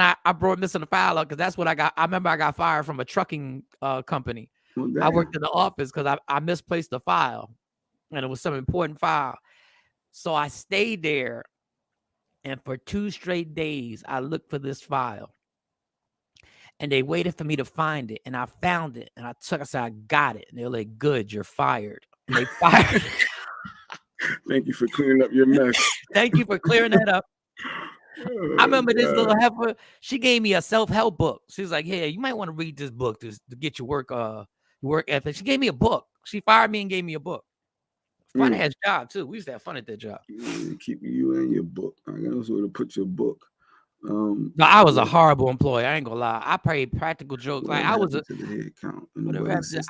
I brought missing a file up because that's what I got. I remember I got fired from a trucking company. I worked in the office because I misplaced the file, and it was some important file. So I stayed there, and for 2 straight days I looked for this file. And they waited for me to find it, and I found it, and I said, I got it. And they were like, good, you're fired. And they fired. Thank you for clearing up your mess. Thank you for clearing that up. I remember this little heifer. She gave me a self-help book. She was like, "Hey, you might want to read this book to get your work work ethic. She gave me a book. She fired me and gave me a book. Fun ass job too. We used to have fun at that job. Keep you in your book. I guess where to put your book. No, I was a horrible employee. I ain't gonna lie. I played practical jokes. Like I was to the head count.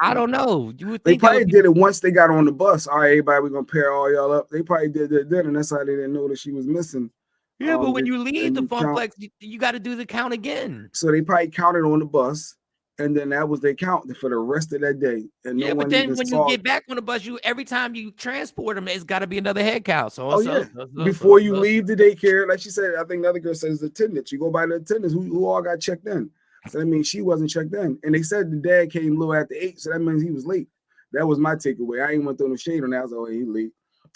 I don't know. You would They think probably did it once they got on the bus. All right, everybody, we're gonna pair all y'all up. They probably did that then, and that's how they didn't know that she was missing. Yeah, but when you leave the Funplex, you got to do the count again. So they probably counted on the bus, and then that was their count for the rest of that day. And yeah, but then when you get back on the bus, every time you transport them, it's got to be another head count. So before you leave the daycare, like she said, I think the other girl says attendance. You go by the attendants who all got checked in. So that means she wasn't checked in. And they said the dad came a little after 8, so that means he was late. That was my takeaway. I ain't went through no shade on that. I was like, oh, he late.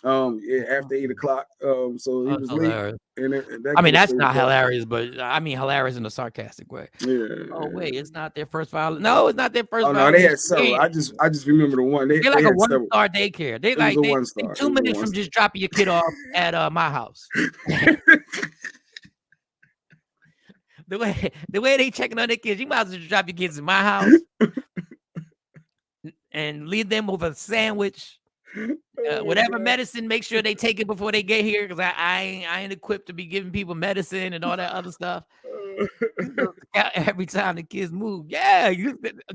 After 8 o'clock. So he was late. And that's not hilarious, but I mean hilarious in a sarcastic way. Yeah. Oh wait, it's not their first violation. No, it's not their first. Oh no, they had several. I just remember the one. They're like a 1-star daycare. They like they 2 minutes from just dropping your kid off at my house. The way they checking on their kids, you might as well just drop your kids in my house and leave them with a sandwich. Whatever medicine, make sure they take it before they get here, because I ain't equipped to be giving people medicine and all that other stuff. Every time the kids move, a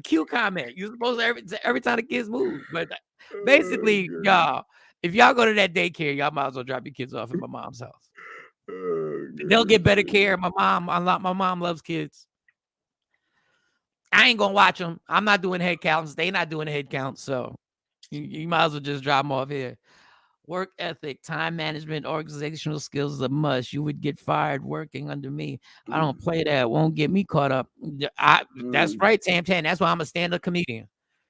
cute comment. You're supposed to every time the kids move, but basically, y'all, if y'all go to that daycare, y'all might as well drop your kids off at my mom's house. They'll get better care. My mom loves kids. I ain't gonna watch them. I'm not doing head counts. They not doing head counts, so. You might as well just drop them off here. Work ethic, time management, organizational skills is a must. You would get fired working under me. I don't play that. Won't get me caught up. That's right, Tam Tam. That's why I'm a stand-up comedian.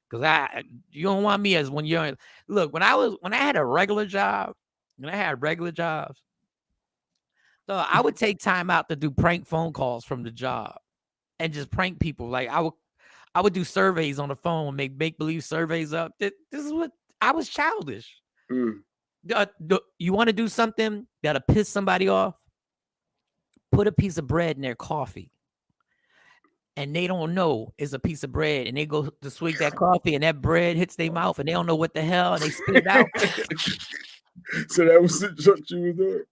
Because you don't want me as when you're look, when I had a regular job, so I would take time out to do prank phone calls from the job and just prank people. Like I would do surveys on the phone, make believe surveys up. This is what I was childish. You want to do something that'll piss somebody off? Put a piece of bread in their coffee, and they don't know it's a piece of bread, and they go to swig that coffee, and that bread hits their mouth, and they don't know what the hell, and they spit it out. So that was the joke you were doing.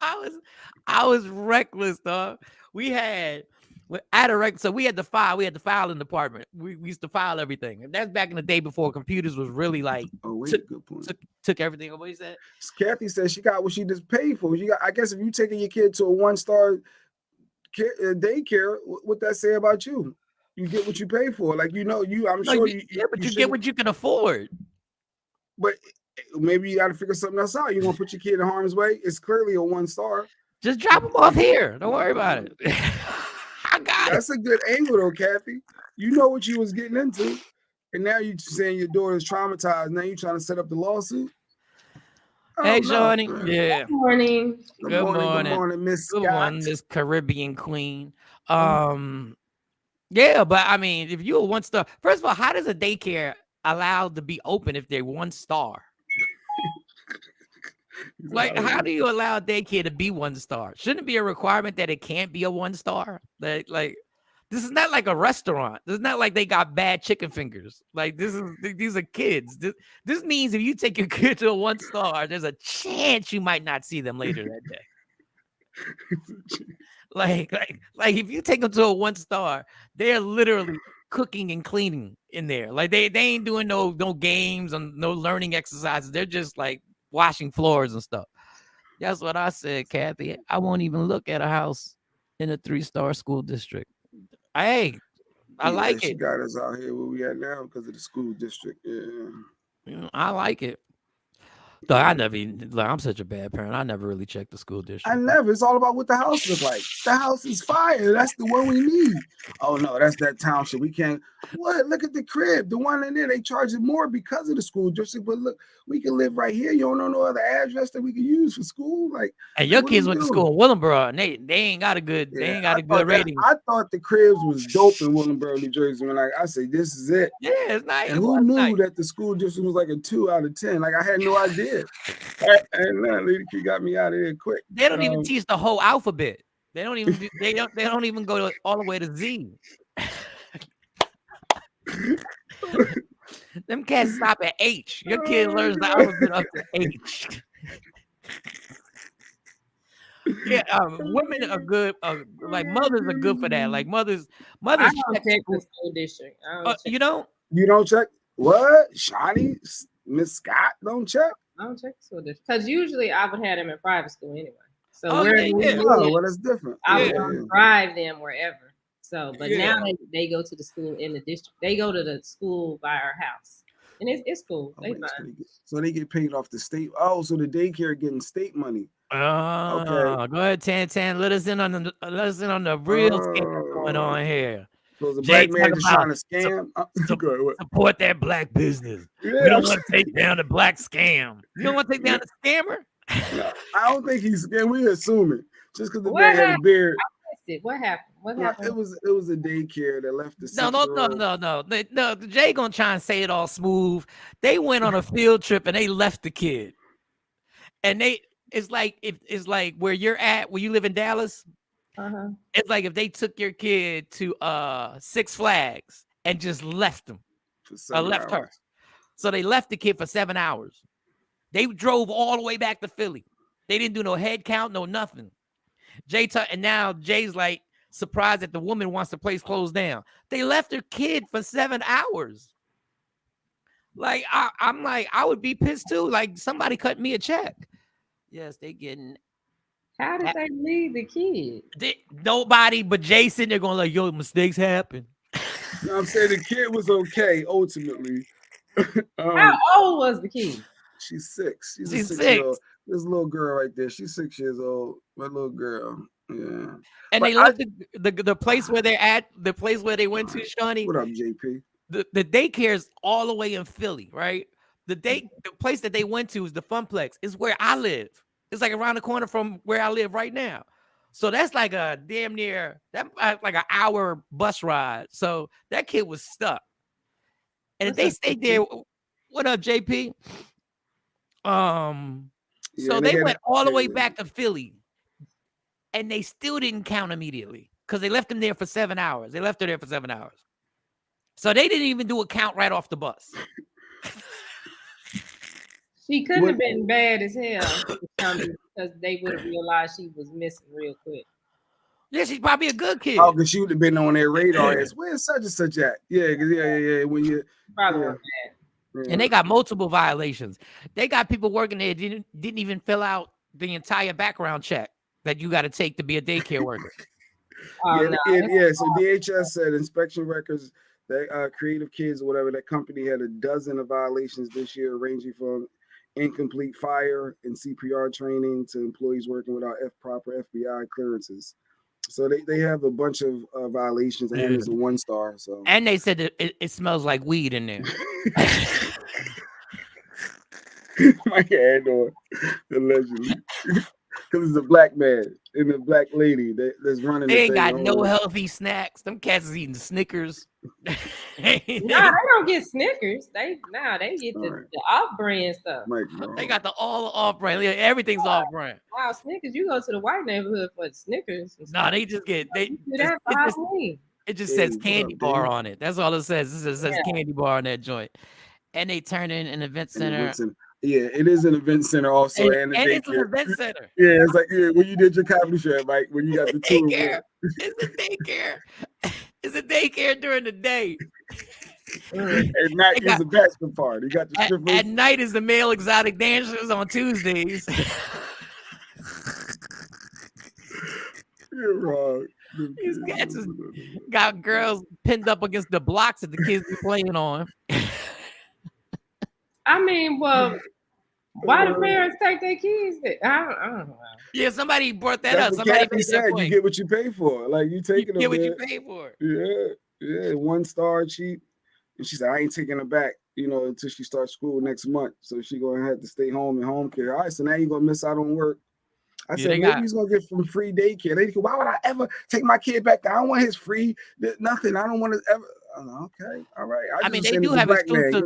I was reckless, dog. We had the file in the department. We used to file everything. And that's back in the day before computers was really like good point. Took everything. What you said? Kathy said she got what she just paid for. I guess if you taking your kid to a 1-star daycare, what that say about you? You get what you pay for. Like you get what you can afford. But maybe you got to figure something else out. You gonna put your kid in harm's way? It's clearly a 1-star. Just drop them off here. Don't worry about it. That's a good angle though, Kathy. You know what you was getting into, and now you saying your daughter's traumatized. Now you trying to set up the lawsuit. Hey, Shawnee. Yeah. Good morning. Good morning, Miss Scott. Good morning, Miss Caribbean Queen. Yeah, but I mean, if you're a 1-star, first of all, how does a daycare allowed to be open if they're 1-star? Like, how do you allow a daycare to be 1-star? Shouldn't it be a requirement that it can't be a 1-star? Like, this is not like a restaurant. This is not like they got bad chicken fingers. Like, these are kids. This means if you take your kid to a 1-star, there's a chance you might not see them later that day. like if you take them to a 1-star, they're literally cooking and cleaning in there. Like they ain't doing no games and no learning exercises. They're just like washing floors and stuff. That's what I said, Kathy. I won't even look at a house in a 3-star school district. I like it. She got us out here where we at now because of the school district. Yeah. I like it. So I'm such a bad parent. I never really checked the school district. It's all about what the house looks like. The house is fire. That's the one we need. Oh no, that's that township. We can't. What? Look at the crib. The one in there, they charge it more because of the school district. But look, we can live right here. You don't know no other address that we can use for school. Like, and your kids went to school in Willingboro, and they ain't got a good rating. I thought the cribs was dope in Willingboro, New Jersey. When I said this is it. Yeah, it's nice. And who knew that the school district was like a 2 out of 10? Like I had no idea. And lady got me out of here quick. They don't even teach the whole alphabet. They don't even go all the way to Z. Them cats stop at H. Your kid learns the alphabet up to H. Yeah, women are good. Like mothers are good for that. Like mothers I don't check check the school. school district. I don't check. You don't? You don't check what? Shawnee, Miss Scott don't check. I don't check the school district because usually I would have them in private school anyway. So Oh, wherever yeah, we yeah. live, Oh, well, that's different. I Yeah, would yeah. drive them wherever. So, but Yeah. now they go to the school in the district. They go to the school by our house, and it's cool. Oh, They wait, fine. so they get paid off the state. Oh, so the daycare getting state money. Okay. Go ahead, Tan. Let us in on the real scam going on here. So the Jay black man talking just trying to scam. Go ahead, what? Support that black business. Yeah, We don't want to take down the black scam. You don't want to take down the scammer? No, I don't think he's scam. We assuming just because the What man had a happened? beard. I missed it. What happened? What No, happened? it was a daycare that left the No. Jay gonna try and say it all smooth. They went on a field trip and they left the kid. And it's like where you're at, where you live in Dallas. Uh-huh. It's like if they took your kid to Six Flags and just left him. for 7 Left her. hours. So they left the kid for 7 hours. They drove all the way back to Philly. They didn't do no head count, no nothing. And now Jay's like surprised that the woman wants the place closed down. They left her kid for 7 hours. Like I'm like, I would be pissed too. Like somebody cut me a check. Yes, they getting. How did they leave the kid? Nobody but Jason. They're going like, yo, mistakes happen. No, I'm saying the kid was okay ultimately. How old was the kid? She's 6. She's She's 6-year-old. This little girl right there. She's 6 years old. My little girl. Yeah. And they left the place where they're at, the place where they went to, Shawnee. What up, JP? The daycare's all the way in Philly, right? The place that they went to is the Funplex. Is where I live. It's like around the corner from where I live right now. So that's like a damn near like an hour bus ride. So that kid was stuck. And if they stayed there, what up, JP? So they went all the way back to Philly, and they still didn't count immediately because they left him there for 7 hours. They left her there for 7 hours. So they didn't even do a count right off the bus. She couldn't have been bad as hell because they would have realized she was missing real quick. Yeah, she's probably a good kid. Oh, because she would have been on their radar. As where's such and such at? Yeah. When you probably weren't bad. And they got multiple violations. They got people working there didn't even fill out the entire background check that you got to take to be a daycare worker. So DHS said inspection records that Creative Kids or whatever, that company had a dozen of violations this year, ranging from incomplete fire and CPR training to employees working without proper FBI clearances. So they have a bunch of violations, and it's a 1-star. So and they said that it smells like weed in there. My hand on allegedly, because it's a black man and a black lady that's running. They ain't got no healthy snacks. Them cats is eating Snickers. Nah, they don't get Snickers. They get the off-brand stuff. They got the all off-brand. Everything's off-brand. Wow, Snickers! You go to the white neighborhood for Snickers. No, they just get it just says candy bar on it. That's all it says. It says candy bar on that joint. And they turn in an event center. Yeah, it is an event center also, and it's an event center. Yeah, it's like when you did your comedy show, Mike, when you got the daycare. It's a daycare. It's a daycare during the day. At night is the bachelor party. You got the strippers. At night is the male exotic dancers on Tuesdays. You're wrong. These cats got girls pinned up against the blocks that the kids be playing on. I mean, well, why do parents take their kids there? I don't know. Yeah, somebody brought that up. Somebody Somebody said you get what you pay for. Like you taking them. Get what you pay for. Yeah, 1-star cheap. And she said, I ain't taking her back, until she starts school next month. So she gonna have to stay home in home care. All right, so now you're gonna miss out on work. I said, maybe he's gonna get from free daycare. They go, why would I ever take my kid back? I don't want his free nothing. I don't want to ever. Okay, all right. I mean, they do have exclusive.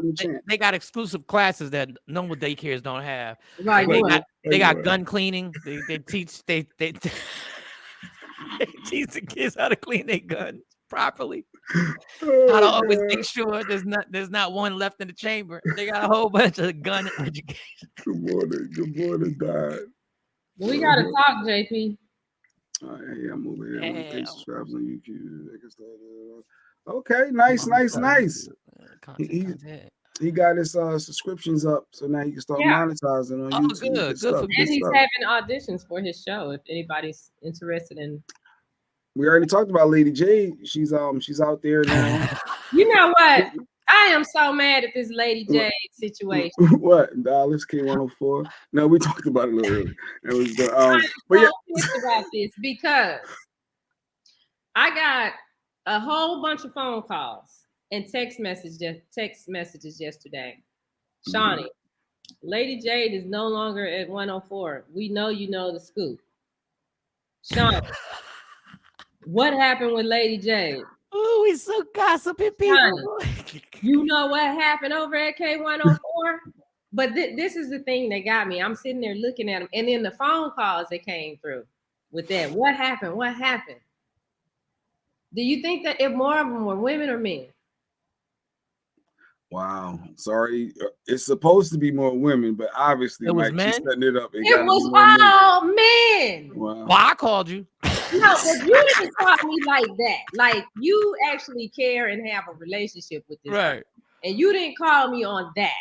They got exclusive classes that normal daycares don't have. Like they got gun cleaning. They teach they teach the kids how to clean their guns properly. Gotta always make sure there's not one left in the chamber. They got a whole bunch of gun education. Good morning, Dad. We gotta talk, JP. Yeah, I'm moving in. Hell. With the subscribers on YouTube. They can start, okay, nice. He got his subscriptions up, so now he can start monetizing on YouTube. Good stuff. for And he's having auditions for his show. If anybody's interested in. We already talked about Lady J. She's out there now. You know what? I am so mad at this Lady J situation. What? Dallas K104? No, we talked about it a little earlier. It was the I'm so pissed about this because I got a whole bunch of phone calls and text messages yesterday. Shawnee, Lady Jade is no longer at 104. We know you know the scoop. Shawnee, what happened with Lady Jade? Oh, he's so gossiping, people. You know what happened over at K104? But this is the thing that got me. I'm sitting there looking at them, and then the phone calls that came through with that. What happened? What happened? Do you think that if more of them were women or men? Wow. Sorry. It's supposed to be more women, but obviously, it was Mike, she's setting it up. It was all men. Wow. Well, I called you. No, but you didn't talk to me like that. Like, you actually care and have a relationship with this right person. And you didn't call me on that.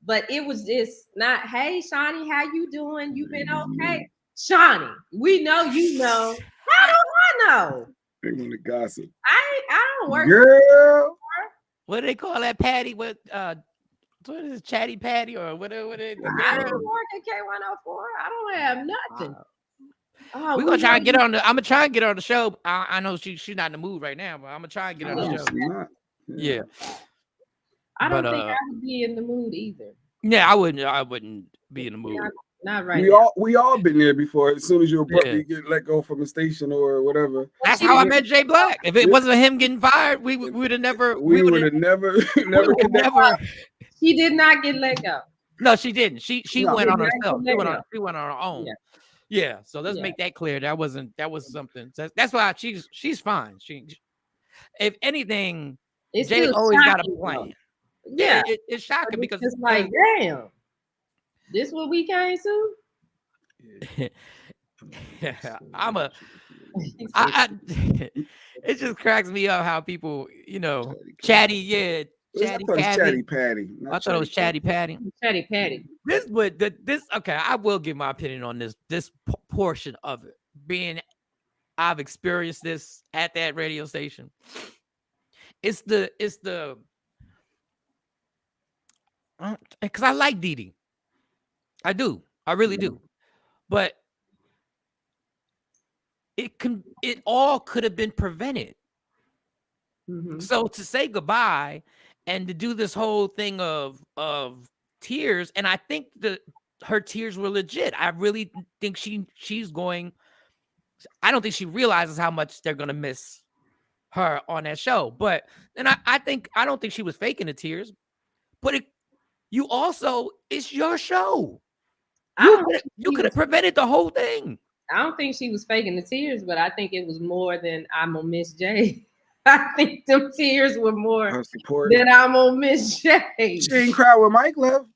But it was just not, hey, Shawnee, how you doing? You been okay? Shawnee, we know you know. How do I know? They want to gossip. I don't work. Girl. What do they call that, Patty? What is it, Chatty Patty or whatever? I don't work at K104. I don't have nothing. We're gonna try and get on the. I'm gonna try and get her on the show. I know she's not in the mood right now, but I'm gonna try and get her on the show. Yeah. I don't think I would be in the mood either. Yeah, I wouldn't be in the mood. Not right now. We all been there before. As soon as you abruptly get let go from a station or whatever. That's how I met Jay Black. If it wasn't him getting fired, we would have never. We would have never She did not get let go. No, she didn't. She went on herself. She went on her own. Yeah. So let's make that clear. That was something. That's why she's fine. If anything, Jay always got a plan. Yeah, it's shocking because it's like, damn, this what we came to. It just cracks me up how people, chatty Patty. I thought it was Chatty Patty. Chatty Patty. Okay, I will give my opinion on this portion of it. Being I've experienced this at that radio station. It's the because I like Dee Dee. I do. I really do. But it all could have been prevented. Mm-hmm. So to say goodbye and to do this whole thing of tears, and I think her tears were legit. I really think she's going. I don't think she realizes how much they're gonna miss her on that show. But then I don't think she was faking the tears. But it's your show. You could have prevented the whole thing. I don't think she was faking the tears, but I think it was more than I'm gonna miss Jay. I think them tears were more than I'm gonna miss Jay. She didn't cry when Mike left.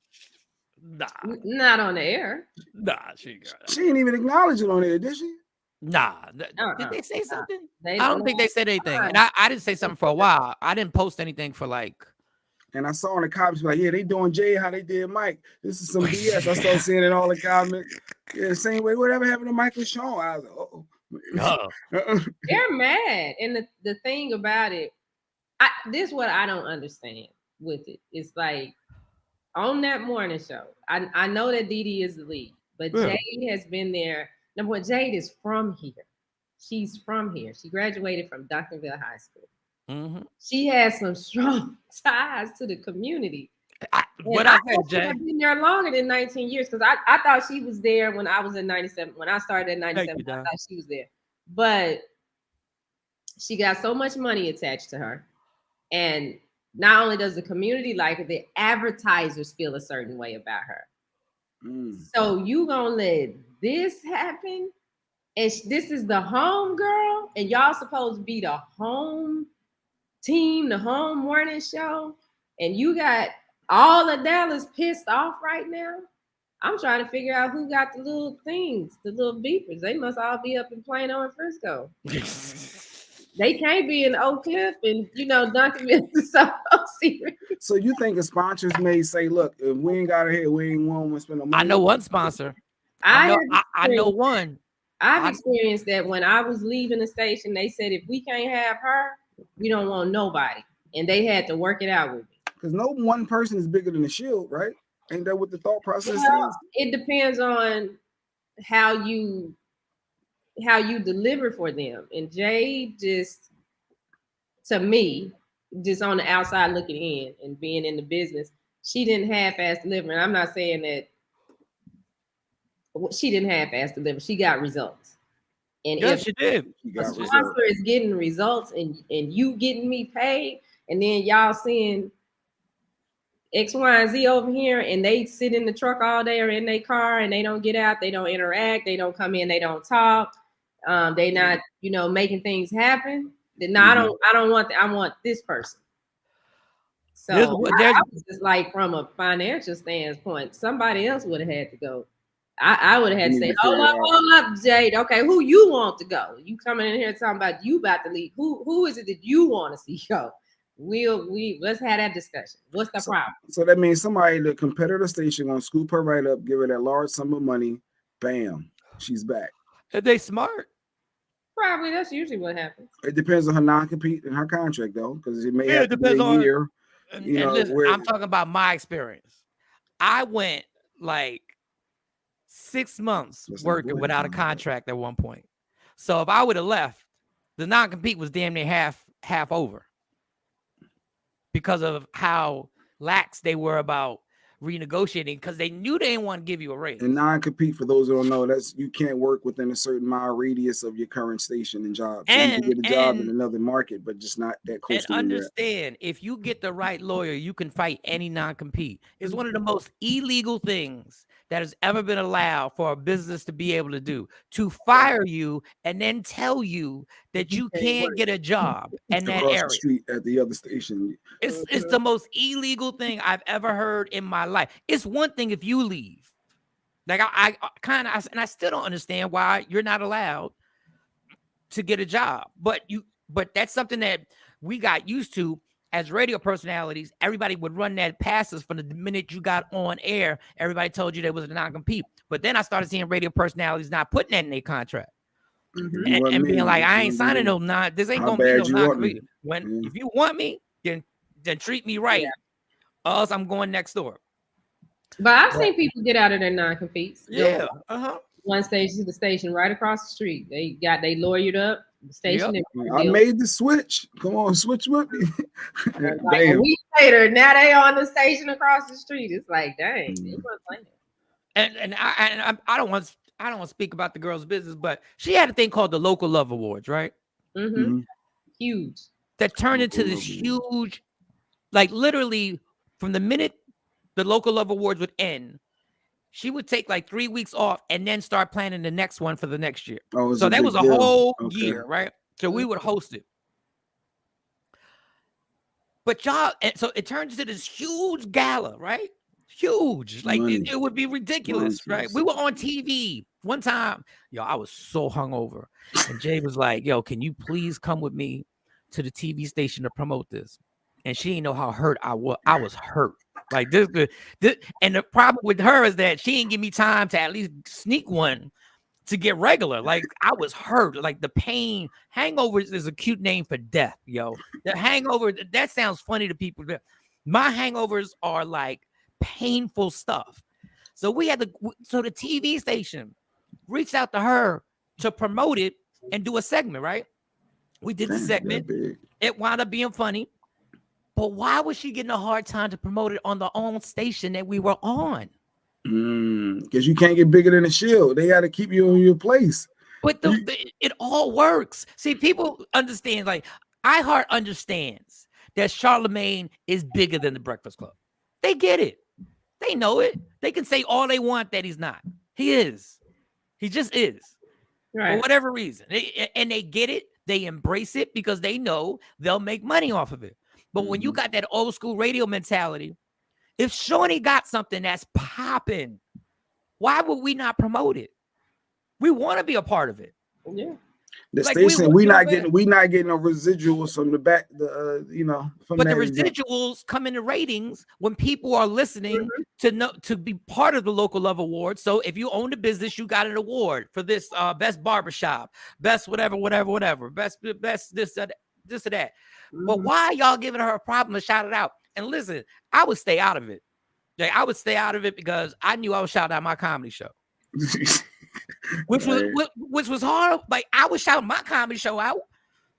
Nah, not on the air. Nah, she didn't even acknowledge it on air, did she? Nah. Did they say something? I don't think they said anything. And I didn't say something for a while. I didn't post anything for like. And I saw in the comments like, yeah, they doing Jay how they did Mike. This is some BS. I started seeing it in all the comments. Yeah, same way. Whatever happened to Michael Shawn? I was like, They're mad. And the thing about it, this is what I don't understand with it. It's like on that morning show, I know that Dee Dee is the lead, but Jade has been there. Number one, Jade is from here. She's from here. She graduated from Duncanville High School. Mm-hmm. She has some strong ties to the community. I have been there longer than 19 years because I thought she was there when I was in 97. When I started in 97, I thought she was there. But she got so much money attached to her. And not only does the community like her, the advertisers feel a certain way about her. So you gonna let this happen? And this is the home girl, and y'all supposed to be the home team, the home morning show, and you got all of Dallas pissed off right now. I'm trying to figure out who got the little things, the little beepers. They must all be up in Plano and Frisco. They can't be in Oak Cliff and Duncanville. So you think the sponsors may say, "Look, if we ain't got it here, we ain't want to spend no money." I know one sponsor. I know one. I've experienced that when I was leaving the station. They said if we can't have her, we don't want nobody, and they had to work it out with me. Because no one person is bigger than the Shield, right? Ain't that what the thought process is? It depends on how you deliver for them. And Jay just, to me, just on the outside looking in and being in the business, she didn't half-ass deliver. And I'm not saying that she didn't half-ass deliver. She got results. And yes, she did. The sponsor is getting results and you getting me paid, and then y'all seeing X, Y, and Z over here, and they sit in the truck all day or in their car, and they don't get out, they don't interact, they don't come in, they don't talk, they not making things happen. Then no, I don't want that. I want this person. So I was just like, from a financial standpoint, somebody else would have had to go. I would have had to say, hold up, Jade. Okay, who you want to go? You coming in here talking about you about to leave. Who is it that you want to see go? Let's have that discussion. What's the problem? So that means somebody, the competitor station, gonna scoop her right up, give her that large sum of money. Bam, she's back. Are they smart? Probably. That's usually what happens. It depends on her non-compete and her contract, though, because it may have to depends be a year. Listen, I'm talking about my experience. I went like 6 months working without a contract at one point. So if I would have left, the non-compete was damn near half over because of how lax they were about renegotiating, because they knew they didn't want to give you a raise. And non-compete, for those who don't know, that's you can't work within a certain mile radius of your current station and job. So you can get a job in another market, but just not that close to understand, if you get the right lawyer, you can fight any non-compete. It's one of the most illegal things that has ever been allowed for a business to be able to do, to fire you and then tell you that you can't get a job in that area. The street at the other station. It's the most illegal thing I've ever heard in my life. It's one thing if you leave. Like I kind of, and I still don't understand why you're not allowed to get a job. But that's something that we got used to as radio personalities. Everybody would run that past us from the minute you got on air. Everybody told you there was a non-compete. But then I started seeing radio personalities not putting that in their contract. Mm-hmm. And being like, I ain't signing no this ain't gonna be no non-compete. If you want me, then treat me right. Or else I'm going next door. But I've seen people get out of their non-competes. Yeah. One station to the station right across the street. They lawyered up the station. Yep. I made the switch. Come on, switch with me. Like a week later, now they on the station across the street. It's like, dang, they weren't playing. And I don't want to speak about the girl's business, but she had a thing called the Local Love Awards, right? Mm-hmm. Huge. That turned into this huge, like literally from the minute the Local Love Awards would end, she would take like 3 weeks off and then start planning the next one for the next year. Oh, so that was a whole year, right? So we would host it. But y'all, and so it turns into this huge gala, right? Huge. Like it would be ridiculous, right? We were on TV one time. Yo, I was so hungover. And Jay was like, yo, can you please come with me to the TV station to promote this? And she didn't know how hurt I was. I was hurt. Like this, and the problem with her is that she didn't give me time to at least sneak one to get regular. Like I was hurt. Like the pain. Hangovers is a cute name for death, yo. The hangover, that sounds funny to people. My hangovers are like painful stuff. So the TV station reached out to her to promote it and do a segment, right? We did the segment. It wound up being funny. But why was she getting a hard time to promote it on the own station that we were on? Because you can't get bigger than the Shield. They got to keep you in your place. But it all works. See, people understand, like iHeart understands that Charlemagne is bigger than the Breakfast Club. They get it. They know it. They can say all they want that he's not. He is. He just is. Right. For whatever reason. And they get it. they embrace it because they know they'll make money off of it. But when you got that old school radio mentality, if Shawnee got something that's popping, why would we not promote it? We want to be a part of it. Yeah. The Like, station, we not getting no residuals from the back, from but the that event. residuals come in the ratings when people are listening to be part of the local love award. So if you own the business, you got an award for this best barbershop, best whatever, best this or that. But why y'all giving her a problem to shout it out? And listen, I would stay out of it. Like, I would stay out of it because I knew I was shouting out my comedy show. which was hard. Like, I was shouting my comedy show out,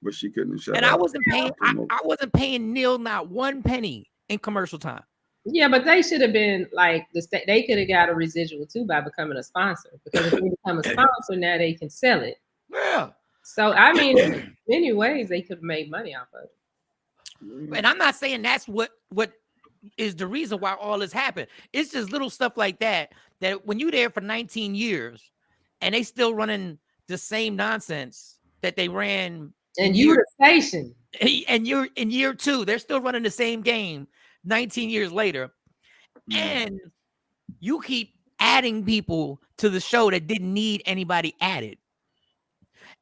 but she couldn't shout. And I wasn't paying. I wasn't paying Neil not one penny in commercial time. Yeah, but they should have been like they could have got a residual too by becoming a sponsor, because if they become a sponsor, now they can sell it. Yeah. So I mean, in many ways they could have made money off of it. And I'm not saying that's what is the reason why all this happened. It's just little stuff like that when you're there for 19 years and they still running the same nonsense that they ran. And you the station. And you're in year 2. They're still running the same game 19 years later. And you keep adding people to the show that didn't need anybody added.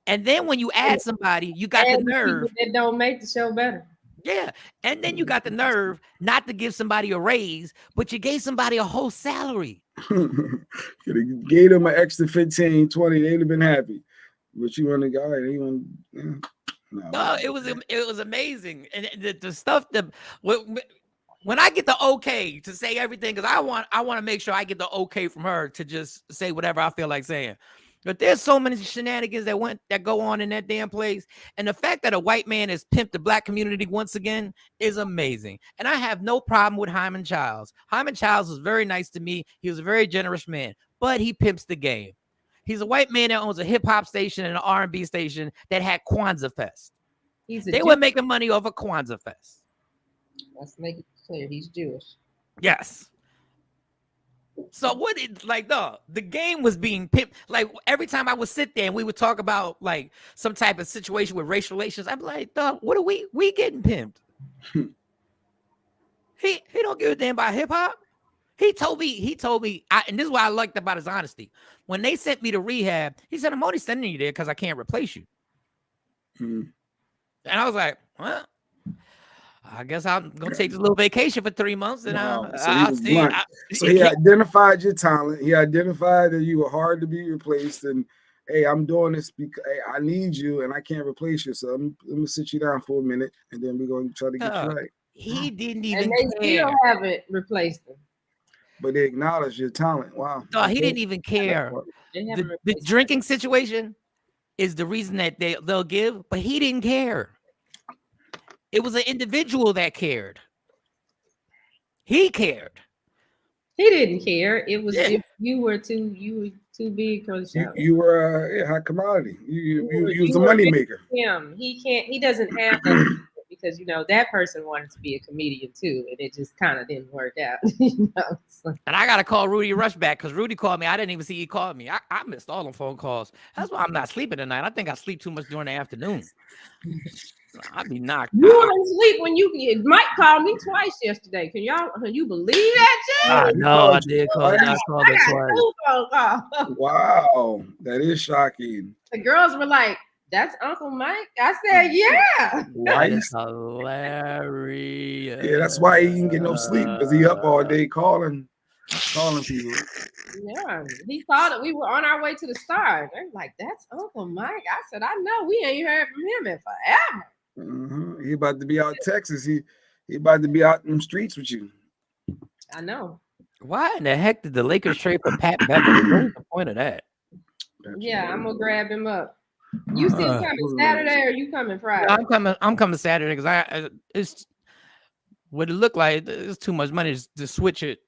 And then when you add somebody, you got the nerve. That don't make the show better. Yeah. And then you got the nerve not to give somebody a raise, but you gave somebody a whole salary. Gave them an extra 15, 20. They'd have been happy. But you want to go, no, it was amazing. And the stuff that when I get the okay to say everything, because I want to make sure I get the okay from her to just say whatever I feel like saying. But there's so many shenanigans that go on in that damn place. And the fact that a white man has pimped the black community once again is amazing. And I have no problem with Hyman Childs. Hyman Childs was very nice to me. He was a very generous man, but he pimps the game. He's a white man that owns a hip hop station and an R&B station that had Kwanzaa Fest. They were making money off of Kwanzaa Fest. Let's make it clear, he's Jewish. Yes. So the game was being pimped. Like, every time I would sit there and we would talk about like some type of situation with racial relations, I'm like, dog, what are we getting pimped? He don't give a damn about hip hop. He told me, and this is what I liked about his honesty. When they sent me to rehab, he said, I'm only sending you there because I can't replace you. And I was like, well, I guess I'm gonna take this little vacation for 3 months, and I'll see. So he identified your talent. He identified that you were hard to be replaced, and hey, I'm doing this because I need you, and I can't replace you. So let me sit you down for a minute, and then we're gonna try to get you right. He didn't even. And they still haven't replaced him. But they acknowledge your talent. Wow. No, he didn't even care. The drinking situation is the reason that they'll give, but he didn't care. It was an individual that cared. He cared. He didn't care. It was if you were too big for the show. You were a high commodity. You was a money maker. He doesn't have that because that person wanted to be a comedian too, and it just kind of didn't work out. So. And I gotta call Rudy Rush back because Rudy called me. I didn't even see he called me. I missed all the phone calls. That's why I'm not sleeping tonight. I think I sleep too much during the afternoon. I'd be knocked out. You don't sleep when Mike called me twice yesterday. Can you believe that, Jay? No, I did call. I called it twice. Wow, that is shocking. The girls were like, "That's Uncle Mike." I said, "Yeah." That is hilarious. Yeah, that's why he didn't get no sleep because he up all day calling people. Yeah, he thought that we were on our way to the Star. They're like, "That's Uncle Mike." I said, "I know. We ain't heard from him in forever." He about to be out in Texas. He about to be out in them streets with you. I know. Why in the heck did the Lakers trade for Pat Beverly? What's the point of that? Yeah, I'm gonna grab him up. You still coming Saturday or you coming Friday? I'm coming Saturday because it's what it looked like. It's too much money to switch it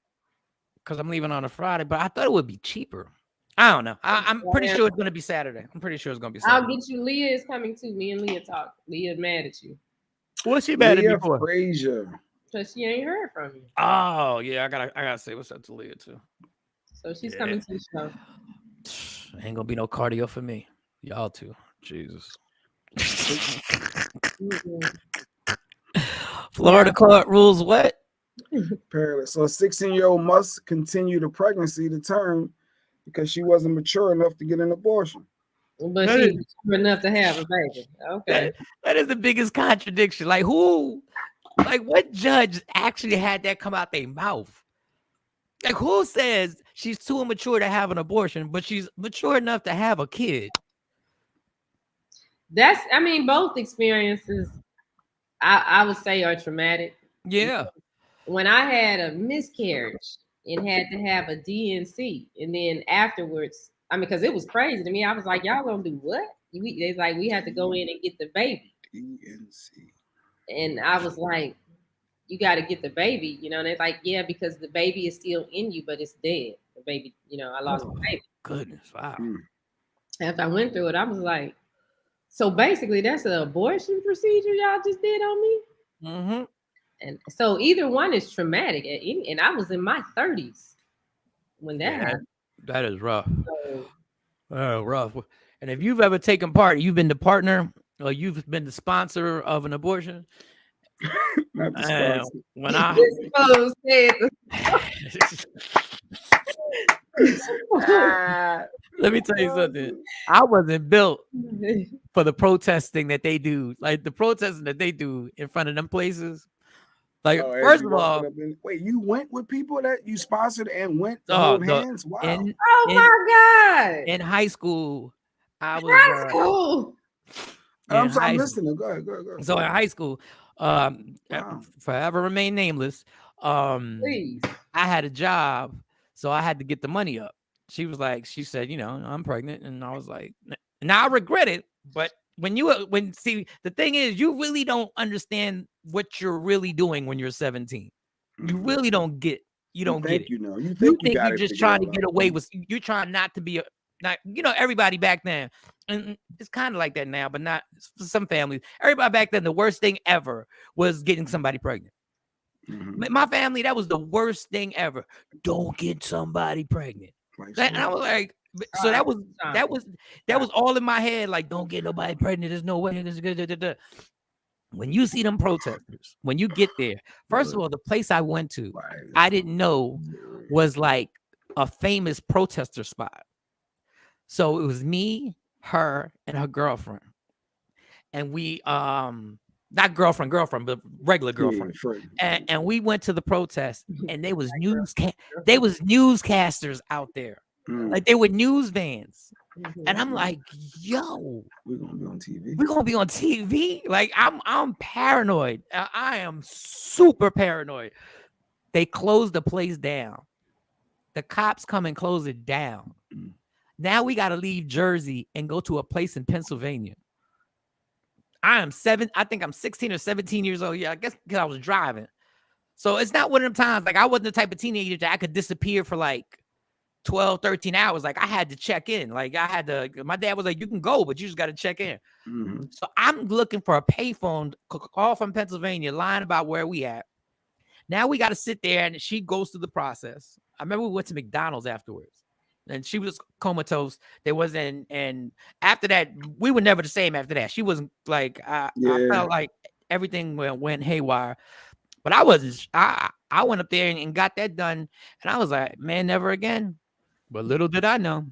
because I'm leaving on a Friday. But I thought it would be cheaper. I don't know. I'm pretty sure it's gonna be Saturday. I'm pretty sure it's gonna be Saturday. I'll get you. Leah is coming too. Me and Leah talk. Leah's mad at you. What's she mad at me for? Frazier. Because she ain't heard from you. Oh yeah, I gotta say what's up to Leah too. So she's coming to the show. Ain't gonna be no cardio for me. Y'all too. Jesus. Florida court rules what? Apparently. So a 16-year-old must continue the pregnancy to term because she wasn't mature enough to get an abortion. But she's mature enough to have a baby. Okay. That is the biggest contradiction. Like who, like what judge actually had that come out their mouth? Like who says she's too immature to have an abortion, but she's mature enough to have a kid? I mean, both experiences I would say are traumatic. Yeah. When I had a miscarriage and had to have a DNC, and then afterwards, I mean, because it was crazy to me. I was like, y'all gonna do what? It's like we had to go in and get the baby. DNC. And I was like, you got to get the baby, you know. And they're like, yeah, because the baby is still in you, but it's dead. The baby, you know, I lost my baby. Goodness, wow. After I went through it, I was like, so basically, that's an abortion procedure y'all just did on me. Mm-hmm. And so either one is traumatic. And I was in my 30s when that happened. That is rough. Rough. And if you've ever taken part, you've been the partner or you've been the sponsor of an abortion. Not the sponsor. When I let me tell you something. I wasn't built for the protesting that they do. Like the protesting that they do in front of them places. Like, first of all, wait, you went with people that you sponsored and went to hold hands? Wow. My God. In high school, I was high school. I'm listening. Go ahead. So in high school, forever remain nameless. Please. I had a job, so I had to get the money up. She said, you know, I'm pregnant, and I was like, now I regret it, but see, the thing is, you really don't understand what you're really doing when you're 17. You really don't get. You don't get it. You know, you think you you're just trying to get away with. You're trying not to be everybody back then, and it's kind of like that now, but not for some families. Everybody back then, the worst thing ever was getting somebody pregnant. Mm-hmm. My family, that was the worst thing ever. Don't get somebody pregnant. And I was like, so that was all in my head. Like, don't get nobody pregnant. There's no way. When you see them protesters, when you get there, first of all, the place I went to, I didn't know was like a famous protester spot. So it was me, her, and her girlfriend. And we, not girlfriend, but regular girlfriend. And we went to the protest, and there was newscasters out there. Like they were news vans. And I'm like, yo, we're gonna be on TV. We're gonna be on TV. Like I'm paranoid. I am super paranoid. They closed the place down. The cops come and close it down. Now we gotta leave Jersey and go to a place in Pennsylvania. I think I'm 16 or 17 years old. Yeah, I guess because I was driving. So it's not one of them times, like I wasn't the type of teenager that I could disappear for like 12, 13 hours. Like I had to check in. Like my dad was like, you can go, but you just got to check in. Mm-hmm. So I'm looking for a payphone call from Pennsylvania, lying about where we at. Now we got to sit there and she goes through the process. I remember we went to McDonald's afterwards and she was comatose. There wasn't, and after that, we were never the same after that. She wasn't like, I felt like everything went haywire, but I wasn't, I went up there and got that done. And I was like, man, never again. But little did I know.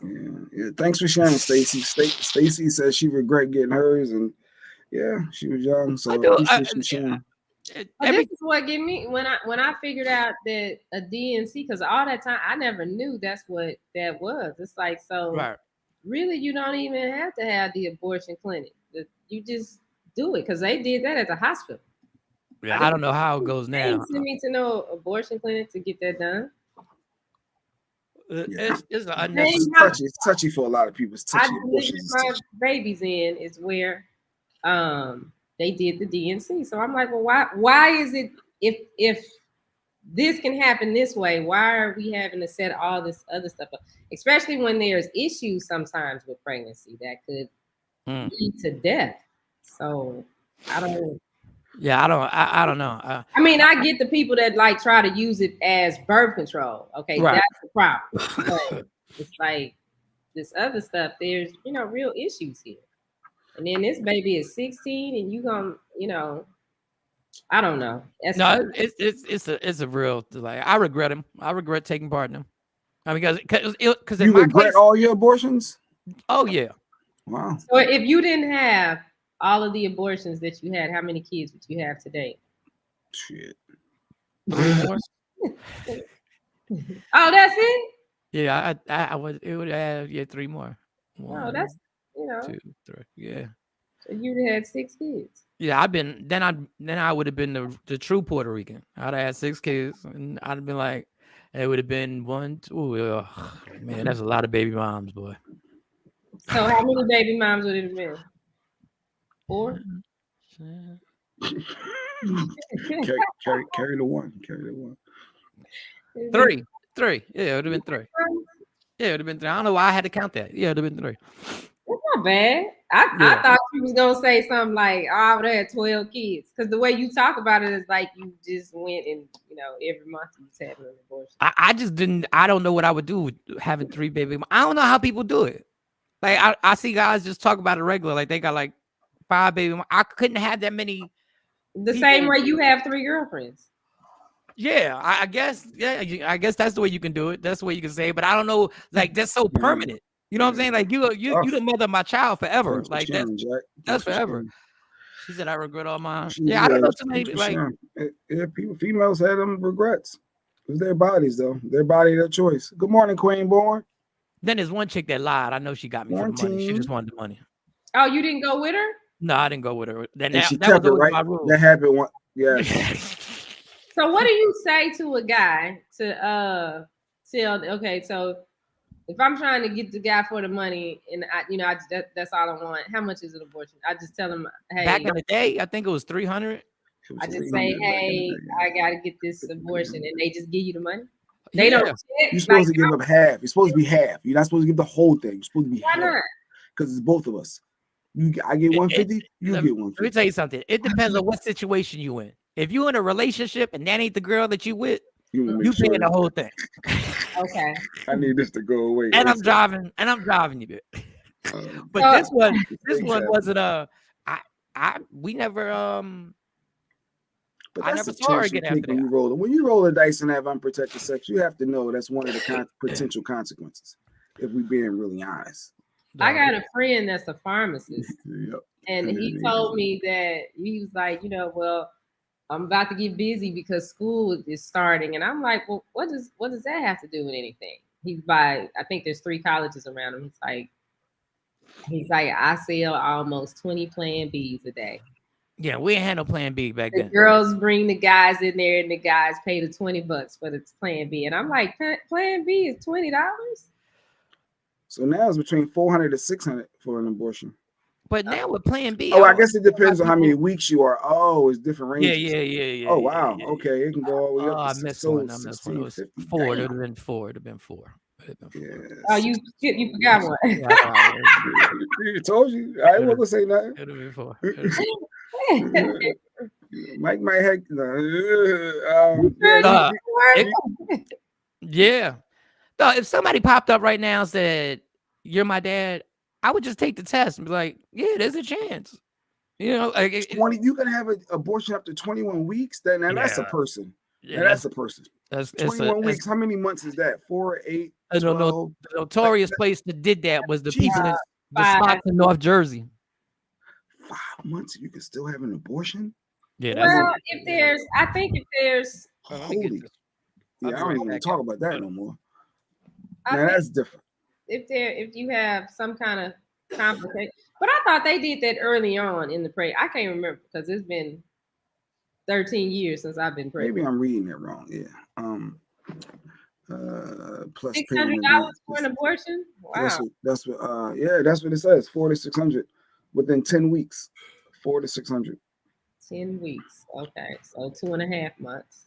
Yeah. Thanks for sharing, Stacy. Stacy says she regret getting hers, and she was young, so appreciate you sharing. This is what gave me when I figured out that a DNC, because all that time I never knew that's what that was. It's like, so really you don't even have to have the abortion clinic. You just do it because they did that at the hospital. Yeah, I don't know how it goes now. They send me to no abortion clinic to get that done. It's touchy for a lot of people. It's touchy. My babies in is where they did the DNC. So I'm like, well, why is it if this can happen this way, why are we having to set all this other stuff up? Especially when there's issues sometimes with pregnancy that could lead to death. So I don't know. Yeah, I don't know. I mean, I get the people that like try to use it as birth control. Okay, that's the problem. But it's like this other stuff. There's real issues here. And then this baby is 16, and you gonna, I don't know. That's No, it's a real, like, I regret him. I regret taking part in them. I mean, because in You my regret case, all your abortions? oh yeah. Wow. So if you didn't have all of the abortions that you had, how many kids would you have today? Shit. 3 more. Oh, that's it? Yeah, I would. It would have 3 more. Oh, 1, that's 2, 3. Yeah. So you'd have 6 kids. Yeah, then I would have been the true Puerto Rican. I'd have had 6 kids, and I'd have been like, it would have been 1, 2. Man, that's a lot of baby moms, boy. So how many baby moms would it have been? 4? Carry the one. Carry the one. 3. Yeah, it would have been 3. Yeah, it would have been 3. I don't know why I had to count that. Yeah, it would have been 3. That's not bad. I thought you was gonna say something like, "Oh, I would have had 12 kids," because the way you talk about it is like you just went and every month you was having an abortion. I just didn't. I don't know what I would do with having 3 baby. I don't know how people do it. Like I see guys just talk about it regular. Like they got like 5 baby. I couldn't have that many. The same way you have 3 girlfriends. Yeah, I guess. Yeah, I guess that's the way you can do it. That's the way you can say it. But I don't know. Like that's so permanent. You know what I'm saying? Like you the mother of my child forever. Like that's forever. She said I regret all mine. Yeah, I don't know too many. Like females have them regrets. It's their bodies though. Their body, their choice. Good morning, Queen Born. Then there's one chick that lied. I know she got me for the money. She just wanted the money. Oh, you didn't go with her? No, I didn't go with her. Then that was always right? my rule. That happened one. Yeah. So what do you say to a guy to tell? Okay, so if I'm trying to get the guy for the money and that's all I want, how much is an abortion? I just tell him, hey. Back in the day, I think it was 300. I just say, hey, I gotta get this abortion, and they just give you the money. They don't. You're supposed to give up half. You're supposed to be half. You're not supposed to give the whole thing. You're supposed to be Why half. not? Because it's both of us. I get 150. You get 150. Let me tell you something. It depends on what situation you in. If you in a relationship and that ain't the girl that you with, you paying the whole thing. Okay. I need this to go away. And I'm driving you there. But this one wasn't we never But I that's never a saw her chance you again after take when that. you roll it. When you roll the dice and have unprotected sex, you have to know that's one of the potential consequences. If we're being really honest. I got a friend that's a pharmacist, Yep. and he told me that he was like, well, I'm about to get busy because school is starting, and I'm like, well, what does that have to do with anything? I think there's 3 colleges around him. He's like, I sell almost 20 Plan Bs a day. Yeah, we ain't had no Plan B back then. The girls bring the guys in there, and the guys pay the $20 for the Plan B, and I'm like, Plan B is $20. So now it's between 400 to 600 for an abortion. But now with Plan B. I guess it depends on how many weeks you are. Oh, it's different ranges. Yeah. Oh, wow. Okay, it can go all the way up. I missed one. I missed one. It was 4. It would have been 4. It'd have been 4. Yeah. Oh, you forgot one. I told you. I ain't want to say nothing. It'd have been 4. Mike might have. Yeah. No, if somebody popped up right now and said, "You're my dad," I would just take the test and be like, "Yeah, there's a chance." Like 20. You can have an abortion up to 21 weeks. That's a person. Yeah, that's a person. That's 21 weeks. How many months is that? 4, 8, 12? The notorious place that did that was the people in the spots in North Jersey. 5 months, you can still have an abortion. Yeah. Well, if there's, holy. Yeah, I don't even want to talk about that no more. Now that's different. If you have some kind of complication, but I thought they did that early on in the prayer. I can't remember because it's been 13 years since I've been pregnant. Maybe I'm reading it wrong. Yeah. Plus $600 for an abortion. Wow. That's what it says. 400 to 600 within 10 weeks. 400 to 600. 10 weeks. Okay, so 2.5 months.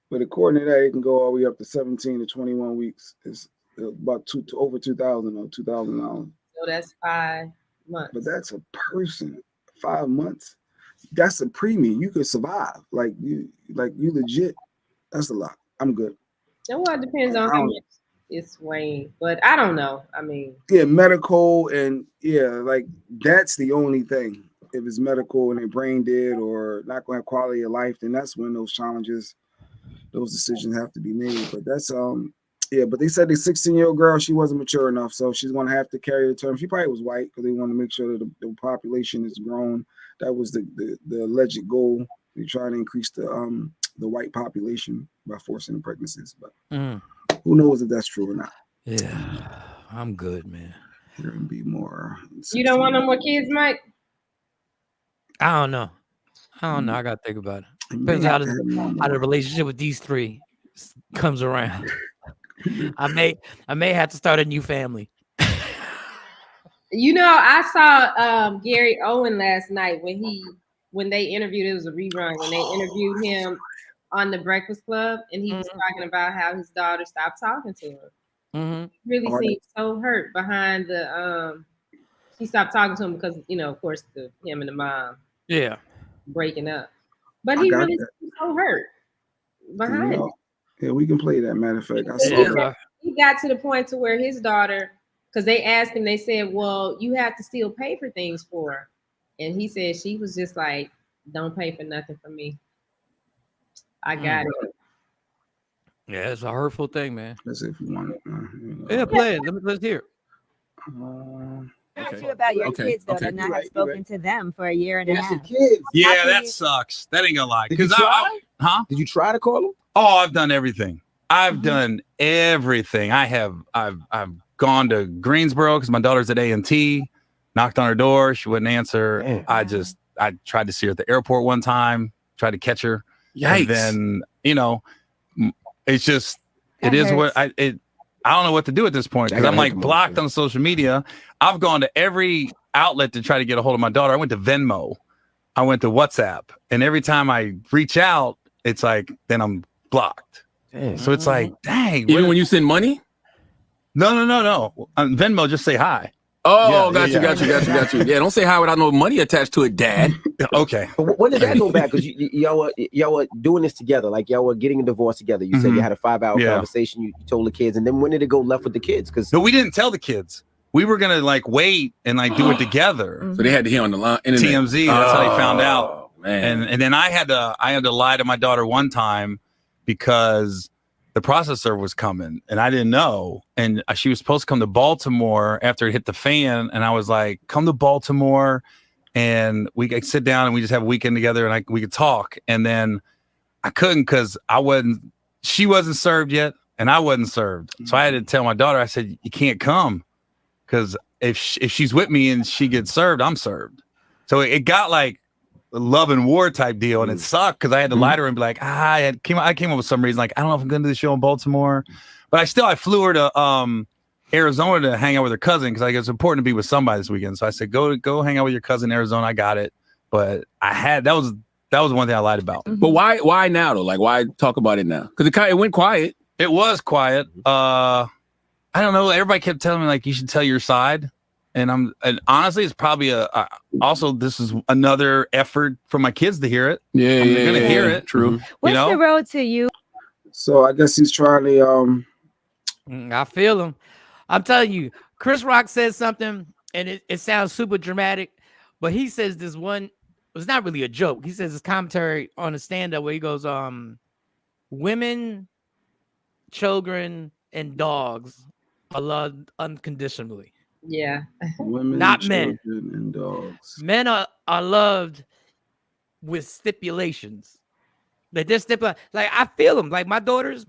But according to that, it can go all the way up to 17 to 21 weeks. It's about over $2,000. So that's 5 months. But that's a person. 5 months. That's a premium. You could survive. You legit. That's a lot. I'm good. Well, it depends on how much it's Wayne, but I don't know. I mean, yeah, medical and like that's the only thing. If it's medical and their brain dead or not going to have quality of life, then that's when those decisions have to be made. But that's but they said the 16-year-old girl, she wasn't mature enough, so she's going to have to carry the term. She probably was white because they want to make sure that the population is grown. That was the alleged goal. They're trying to increase the white population by forcing the pregnancies, but who knows if that's true or not. Yeah, I'm good, man. There can be more. You don't want no more kids, Mike? I don't know. I gotta think about it. Depends how the relationship with these three comes around. I may have to start a new family. You know, I saw Gary Owen last night when they interviewed. It was a rerun when they interviewed him on the Breakfast Club, and he was talking about how his daughter stopped talking to him. Really seemed so hurt behind the she stopped talking to him because, you know, of course, him and the mom breaking up. But he really seemed so hurt behind it. Yeah, we can play that. Matter of fact, I saw that. He got to the point to where his daughter, because they asked him, they said, well, you have to still pay for things for her. And he said she was just like, don't pay for nothing for me. I got it. Yeah, it's a hurtful thing, man. Let's see if you want it. Yeah, play it. Let's hear it. Ask you about your kids though, and not have spoken to them for a year and a half. Kids. Yeah, that sucks. That ain't gonna lie. Because Did you try to call them? Oh, I've done everything. I've done everything. I've gone to Greensboro because my daughter's at A&T. Knocked on her door, she wouldn't answer. Damn. I tried to see her at the airport one time. Tried to catch her. Yikes. And then it's just it is what I don't know what to do at this point because I'm like blocked on social media. I've gone to every outlet to try to get a hold of my daughter. I went to Venmo. I went to WhatsApp. And every time I reach out, it's like, then I'm blocked. Damn. So it's like, dang. Even when you send money? No. On Venmo, just say hi. Oh, got you. Yeah, don't say hi without no money attached to it, Dad. Okay. But when did that go back? Because y'all were doing this together, like y'all were getting a divorce together. You said you had a 5-hour conversation. You told the kids, and then when did it go left with the kids? Because we didn't tell the kids. We were gonna wait and do it together. So they had to hear on the line. TMZ. That's how they found out. Man. And then I had to lie to my daughter one time because the processor was coming and I didn't know. And she was supposed to come to Baltimore after it hit the fan. And I was like, come to Baltimore and we could sit down and we just have a weekend together and we could talk. And then I couldn't because she wasn't served yet and I wasn't served. So I had to tell my daughter, I said, you can't come because if she's with me and she gets served, I'm served. So it got like a love and war type deal, and it sucked because I had to lie to her and be like, I came up with some reason, like, I don't know if I'm going to do the show in Baltimore, but I flew her to Arizona to hang out with her cousin because it's important to be with somebody this weekend. So I said, go hang out with your cousin in Arizona. I got it, but that was one thing I lied about. But why now though? Like, why talk about it now? Because it went quiet. It was quiet. I don't know. Everybody kept telling me like you should tell your side. And honestly, it's probably also this is another effort for my kids to hear it. Yeah, they're gonna hear it. True. What's the road to you? So I guess he's trying to I feel him. I'm telling you, Chris Rock says something, and it sounds super dramatic, but he says this one. It's not really a joke. He says his commentary on a stand-up where he goes, "Women, children, and dogs are loved unconditionally." Yeah. Women, not men. And dogs. Men are loved with stipulations. Like this like I feel them. Like my daughters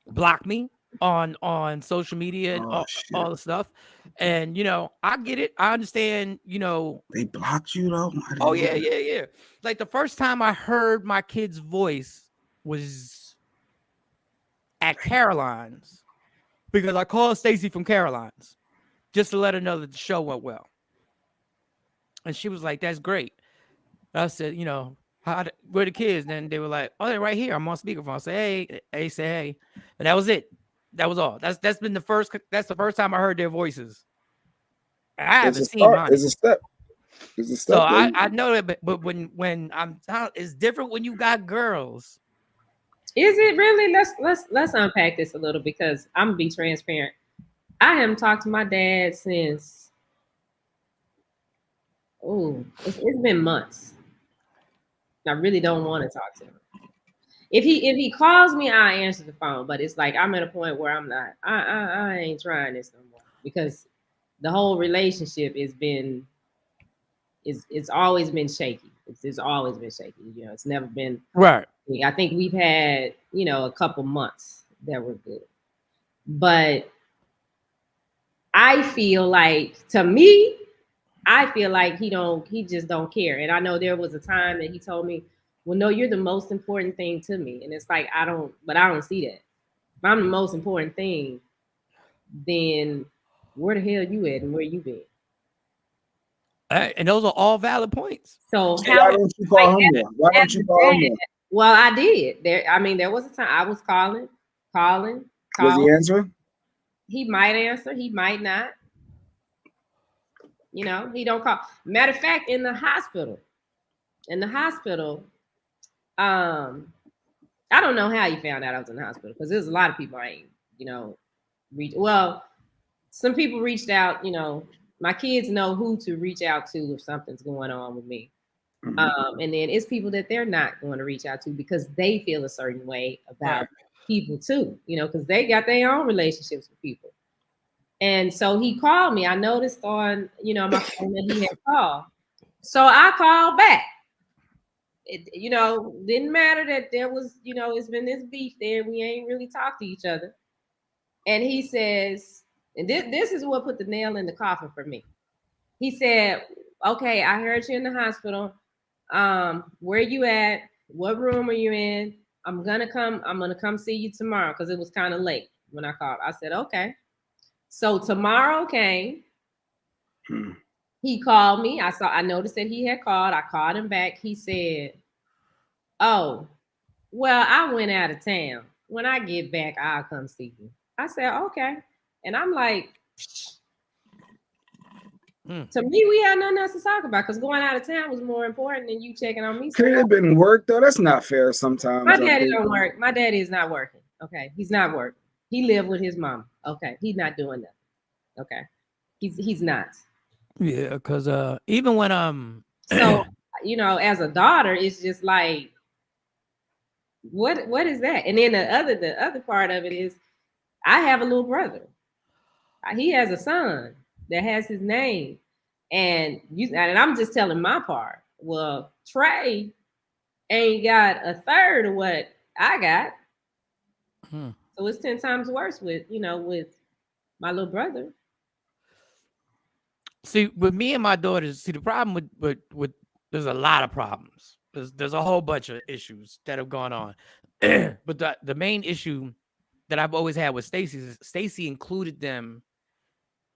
block me on social media and all the stuff. And I get it. I understand, They blocked you though? Oh yeah. Like the first time I heard my kid's voice was at Caroline's because I called Stacy from Caroline's just to let her know that the show went well. And she was like, that's great. I said, where the kids? And then they were like, oh, they're right here. I'm on speakerphone. I said, hey, say hey. And that was it. That was all. That's the first time I heard their voices. And I haven't seen mine. It's a step. So I know that, but when I'm it's different when you got girls. Is it really? Let's unpack this a little because I'm gonna be transparent. I haven't talked to my dad since it's been months. I really don't want to talk to him. If he calls me, I answer the phone. But it's like I'm at a point where I'm not. I ain't trying this no more because the whole relationship has been. It's always been shaky. It's always been shaky. You know, it's never been right. I think we've had a couple months that were good, but I feel like he just don't care. And I know there was a time that he told me, well, no, you're the most important thing to me. And it's like, I don't see that. If I'm the most important thing, then where the hell you at and where you been? And those are all valid points. So why don't you call him more? Why don't you call him more? Well, I did. There was a time I was calling. Was he answering? He might answer, he might not. He don't call. Matter of fact, in the hospital, I don't know how he found out I was in the hospital because there's a lot of people I ain't, well, some people reached out, my kids know who to reach out to if something's going on with me. Mm-hmm. And then it's people that they're not going to reach out to because they feel a certain way about people too, because they got their own relationships with people. And so he called me. I noticed on, my phone that he had called. So I called back. It, didn't matter that there was, it's been this beef there. We ain't really talked to each other. And he says, and this is what put the nail in the coffin for me. He said, okay, I heard you in the hospital. Where you at? What room are you in? I'm gonna come see you tomorrow because it was kind of late when I called. I said, okay. So tomorrow came. He called me. I noticed that he had called. I called him back. He said, oh, well, I went out of town. When I get back, I'll come see you. I said, okay. And I'm like, to me, we had nothing else to talk about because going out of town was more important than you checking on me. Could it have been work though? That's not fair sometimes. My daddy don't work. My daddy is not working. Okay. He's not working. He lived with his mom. Okay. He's not doing that. Okay. He's not. Yeah, because even when so as a daughter, it's just like what is that? And then the other part of it is I have a little brother. He has a son that has his name. And I'm just telling my part. Well, Trey ain't got a third of what I got. So it's 10 times worse with my little brother. See, with me and my daughters, the problem with there's a lot of problems. There's a whole bunch of issues that have gone on. But the main issue that I've always had with Stacy is Stacy included them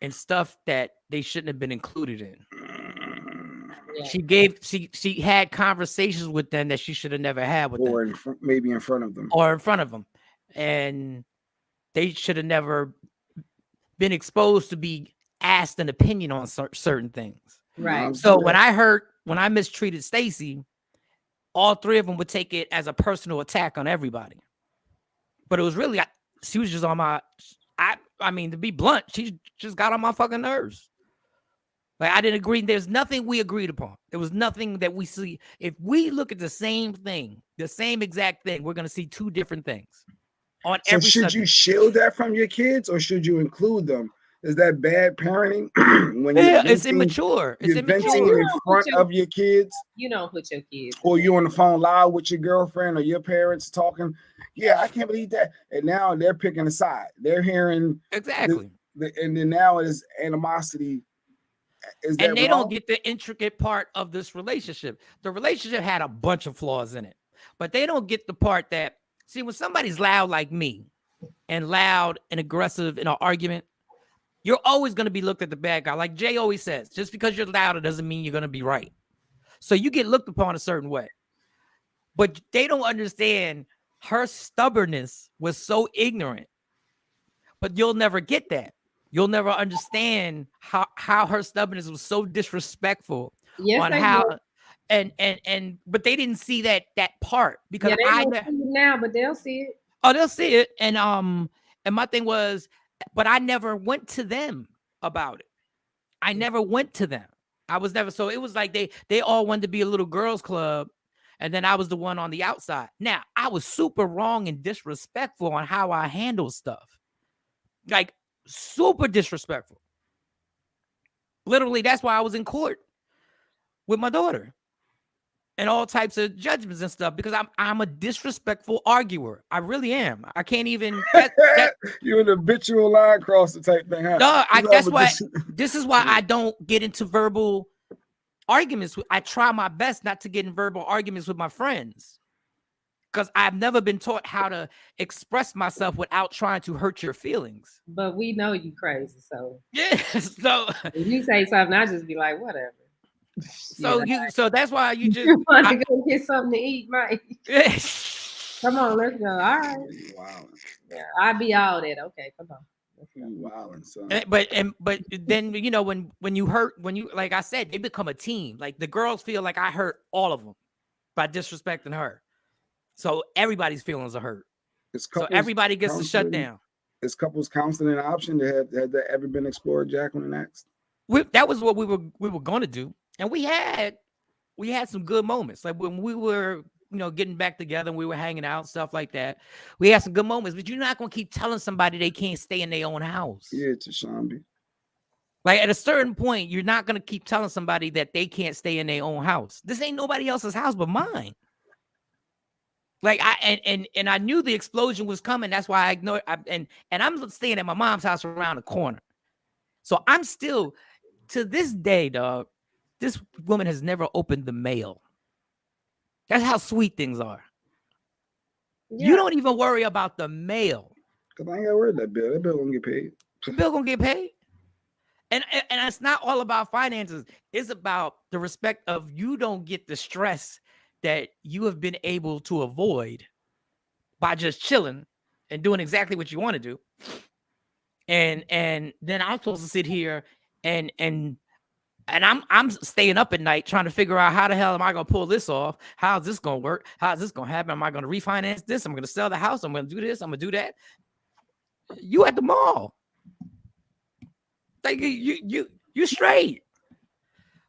in stuff that they shouldn't have been included in. Yeah. She had conversations with them that she should have never had with them. Maybe in front of them. Or in front of them. And they should have never been exposed to be asked an opinion on certain things. Right. So when I mistreated Stacy, all three of them would take it as a personal attack on everybody. But it was really, she was just on my, I mean, to be blunt, she just got on my fucking nerves. Like, I didn't agree. There's nothing we agreed upon. There was nothing that we see. If we look at the same thing, the same exact thing, we're going to see two different things on every subject. You shield that from your kids or should you include them? Is that bad parenting? When it's immature. It's immature. In front of your kids. You don't put your kids. Or you on the phone live with your girlfriend or your parents talking. Yeah, I can't believe that. And now they're picking a side. They're hearing exactly. And then now it's animosity. Is that and they wrong? don't get the intricate part of this relationship. The relationship had a bunch of flaws in it, but they don't get the part that, see, when somebody's loud like me and loud and aggressive in an argument, you're always going to be looked at the bad guy. Like Jay always says, just because you're louder doesn't mean you're going to be right. So you get looked upon a certain way. But they don't understand her stubbornness was so ignorant. But you'll never get that. You'll never understand how her stubbornness was so disrespectful on how but they didn't see that part because yeah, they don't see it now, but they'll see it. Oh, they'll see it. And my thing was, but I never went to them about it. I never went to them. I was never, so it was like they all wanted to be a little girls club, and then I was the one on the outside. Now, I was super wrong and disrespectful on how I handle stuff. Like super disrespectful. Literally, that's why I was in court with my daughter and all types of judgments and stuff, because I'm a disrespectful arguer. I really am. I can't even. You're an habitual line crosser type thing, huh? No, that's why. This is why I don't get into verbal arguments. I try my best not to get in verbal arguments with my friends, because I've never been taught how to express myself without trying to hurt your feelings. But we know you crazy, so yeah. So if you say something, I just be like, whatever. So so that's why you just want to go get something to eat, Mike. Come on, let's go. All right. Wow. Yeah, I'd be all that. Okay, come on. Wow, son. But then when you hurt, like I said, they become a team. Like the girls feel like I hurt all of them by disrespecting her. So everybody's feelings are hurt. So everybody gets to shut down. Is couples counseling an option? Had that ever been explored, Jacqueline and Axe? That was what we were going to do, and we had some good moments. Like when we were getting back together and we were hanging out, stuff like that. We had some good moments, but you're not going to keep telling somebody they can't stay in their own house. Yeah, to Shambi. Like at a certain point, you're not going to keep telling somebody that they can't stay in their own house. This ain't nobody else's house but mine. Like I knew the explosion was coming. That's why I ignored. And I'm staying at my mom's house around the corner. So I'm still, to this day, dog, this woman has never opened the mail. That's how sweet things are. Yeah. You don't even worry about the mail. Because I ain't got to worry about that bill. That bill gonna get paid. The bill gonna get paid. And it's not all about finances. It's about the respect of you don't get the stress that you have been able to avoid by just chilling and doing exactly what you want to do. And then I'm supposed to sit here and I'm staying up at night trying to figure out how the hell am I going to pull this off? How's this going to work? How's this going to happen? Am I going to refinance this? I'm going to sell the house. I'm going to do this. I'm going to do that. You at the mall. Like you straight.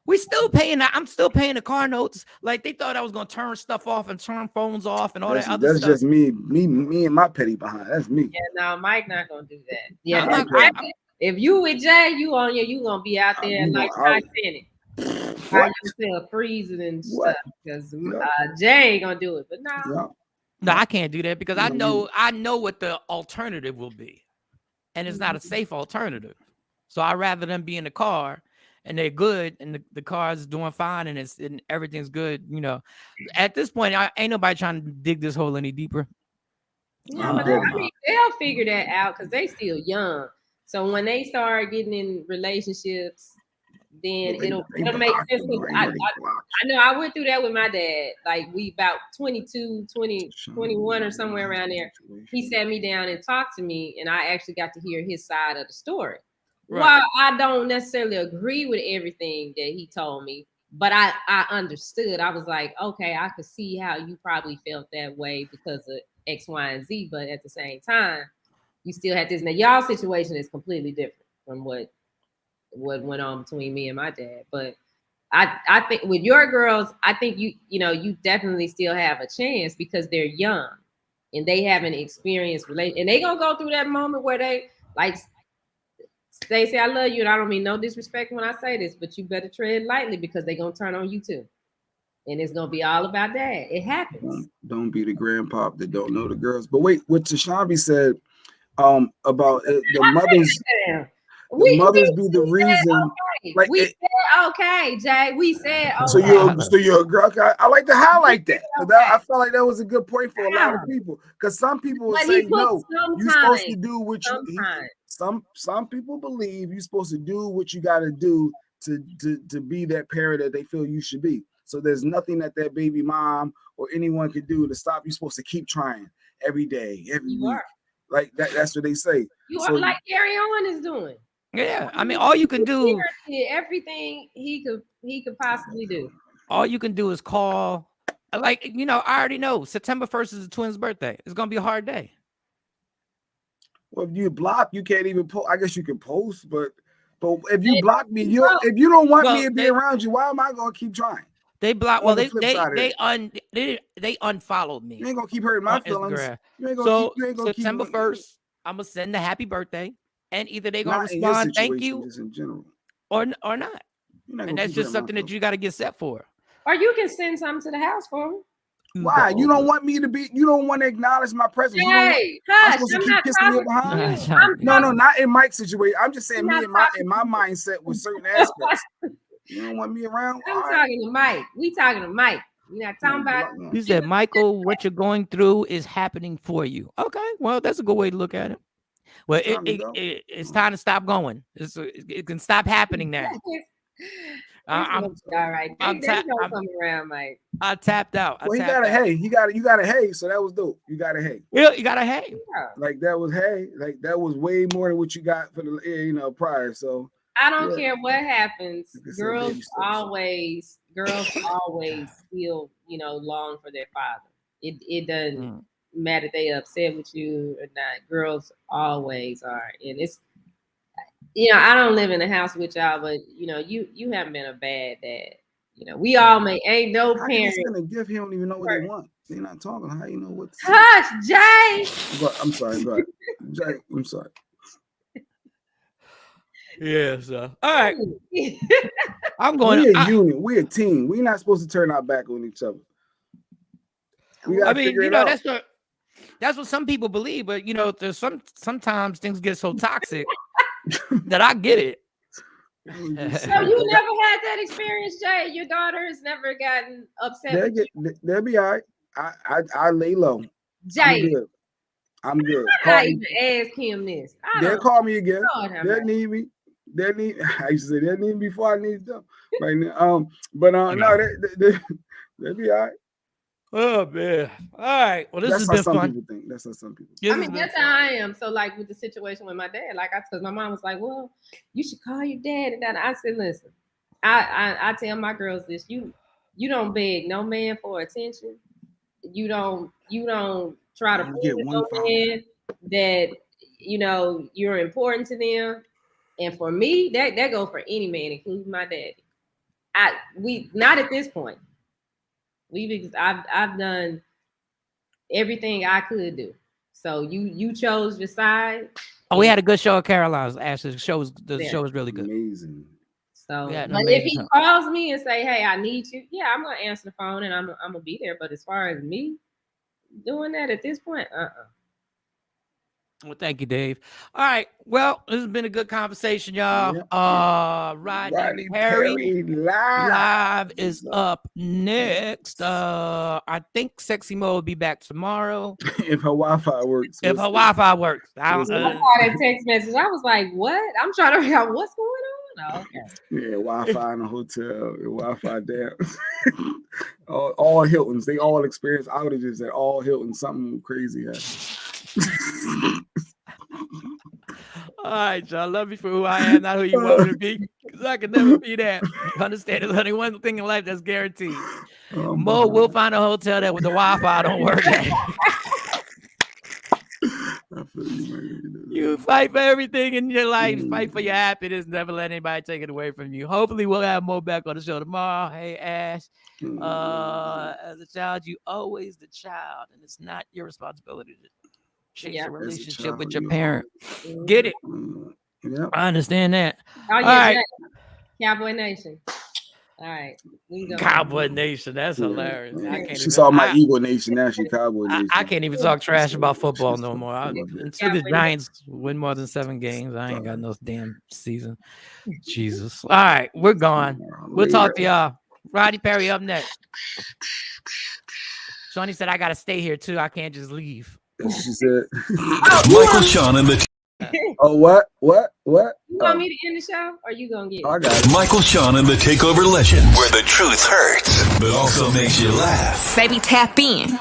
We still paying that. I'm still paying the car notes. Like they thought I was going to turn stuff off and turn phones off and all that other stuff. That's just me and my petty behind. That's me. Yeah, no, Mike not going to do that. Yeah, if you with Jay, you going to be out there like Titanic. By yourself freezing and stuff. Because Jay ain't going to do it. But no, I can't do that because I know what the alternative will be. And it's not a safe alternative. So I'd rather them be in the car and they're good and the car's doing fine and everything's good. At this point, ain't nobody trying to dig this hole any deeper. Yeah, but they'll figure that out because they still young. So when they start getting in relationships, then it'll make sense. I know I went through that with my dad. Like we about 22, 20, 21 or somewhere around there. He sat me down and talked to me and I actually got to hear his side of the story. Right. While I don't necessarily agree with everything that he told me, but I understood. I was like, okay, I could see how you probably felt that way because of X, Y, and Z. But at the same time, you still had this. Now, y'all situation is completely different from what went on between me and my dad. But I think with your girls, I think you definitely still have a chance because they're young and they haven't experienced relation, and they gonna go through that moment where they like. They say I love you, and I don't mean no disrespect when I say this, but you better tread lightly because they're gonna turn on you too, and it's gonna be all about that. It happens. Don't be the grandpa that don't know the girls. But wait, what Tashabi said about the mothers. The mothers be the reason. Okay. Like we said okay, Jay. We said okay. So you're a girl. I like to highlight that. Okay. I felt like that was a good point for a lot of people because some people will say no. You're supposed to do what you. Some people believe you're supposed to do what you got to do to be that parent that they feel you should be. So there's nothing that baby mom or anyone could do to stop. You're supposed to keep trying every day, every week. Like that. That's what they say. You are like Carry On is doing. Yeah, I mean, all you can do everything he could possibly do. all you can do is call. Like, you know, I already know September 1st is the twins' birthday. It's gonna be a hard day. Well, if you block, you can't even post. I guess you can post, but if you block me, if you don't want me to be around you, why am I gonna keep trying? They blocked. Well, they unfollowed me. You ain't gonna keep hurting my feelings. Instagram. You ain't gonna keep September 1st, I'm gonna send a happy birthday, and either they gonna not in your respond, thank situation, you, just in general. or not. And that's just something that you got to get set for. Or you can send something to the house for them. Why? You don't want me to be? You don't want to acknowledge my presence? Hey, I'm supposed to keep kissing you behind? No, not in Mike's situation. I'm just saying me in my mindset with certain aspects. You don't want me around? I'm talking to Mike. We talking to Mike. You're not talking about. You said, Michael, what you're going through is happening for you. Okay, well, that's a good way to look at it. Well, it's time to stop going. It can stop happening now. All right. I'm around, Mike. I tapped out. Well, he got a hey. You got a hey. So that was dope. You got a hey. Yeah, you got a hey. Yeah. Like that was hey. Like that was way more than what you got for the prior. So I don't care what happens. Girls always feel long for their father. It doesn't matter if they upset with you or not. Girls always are, and it's. I don't live in a house with y'all, but you haven't been a bad dad. We all ain't no parent. Gonna give he don't even know what they want. They're not talking. How you know what? Hush, Jay. But I'm sorry, but Jay, I'm sorry. Yeah, so all right. I'm going. We're a unit. We're a team. We're not supposed to turn our back on each other. That's what some people believe, but there's sometimes things get so toxic that I get it. So you never had that experience, Jay? Your daughter has never gotten upset. They'll be all right. I lay low. Jay, I'm good. I even ask him this. They'll call me again. They'll need me. I used to say they'll need me before I need them right now. No, they'll be all right. Oh man! All right. Well, this has been fun. That's how some people. I mean, that's how I am. So, like with the situation with my dad, because my mom was like, "Well, you should call your dad," and that I said, "Listen, I tell my girls this: you don't beg no man for attention. You don't try to prove to no man that you're important to them. And for me, that go for any man, including my daddy. We not at this point. I've done everything I could do. So you chose your side. Oh, we had a good show at Caroline's. Ashley, the show was really good. Amazing. So, but if he calls me and say, "Hey, I need you," yeah, I'm gonna answer the phone and I'm gonna be there. But as far as me doing that at this point, Well, thank you, Dave. All right. Well, this has been a good conversation, y'all. Yep. Rodney Perry live is up next. I think Sexy Mo will be back tomorrow. If her Wi-Fi works. I saw that text message. I was like, what? I'm trying to figure out what's going on. Oh, okay. Yeah, Wi-Fi in a hotel, Wi-Fi down. all Hiltons, they all experience outages at all Hiltons. Something crazy happened. All right, y'all. Love me for who I am, not who you want me to be, because I can never be that. Understand, there's only one thing in life that's guaranteed. Mo will find a hotel that with the Wi-Fi don't work at. You fight for everything in your life. Fight for your happiness. Never let anybody take it away from you. Hopefully, we'll have Mo back on the show tomorrow. Hey, Ash. As a child, you always the child, and it's not your responsibility to chase a relationship with your parent. Get it? Yeah. I understand that. All right. Cowboy Nation. All right. Cowboy Nation. That's hilarious. She saw my Eagle Nation. Now she Cowboy Nation. I can't even talk trash about football no more. Until the Giants win more than 7 games, I ain't got no damn season. Jesus. All right. We're gone. We'll talk to y'all. Rodney Perry up next. Shawnee said, I got to stay here too. I can't just leave. She said, Michael, Shawn, and the. Oh, what? You want me to end the show, or you gonna get it? I got it. Michael, Shawn, and the Takeover Legends, where the truth hurts, but also makes you laugh. Baby, tap in.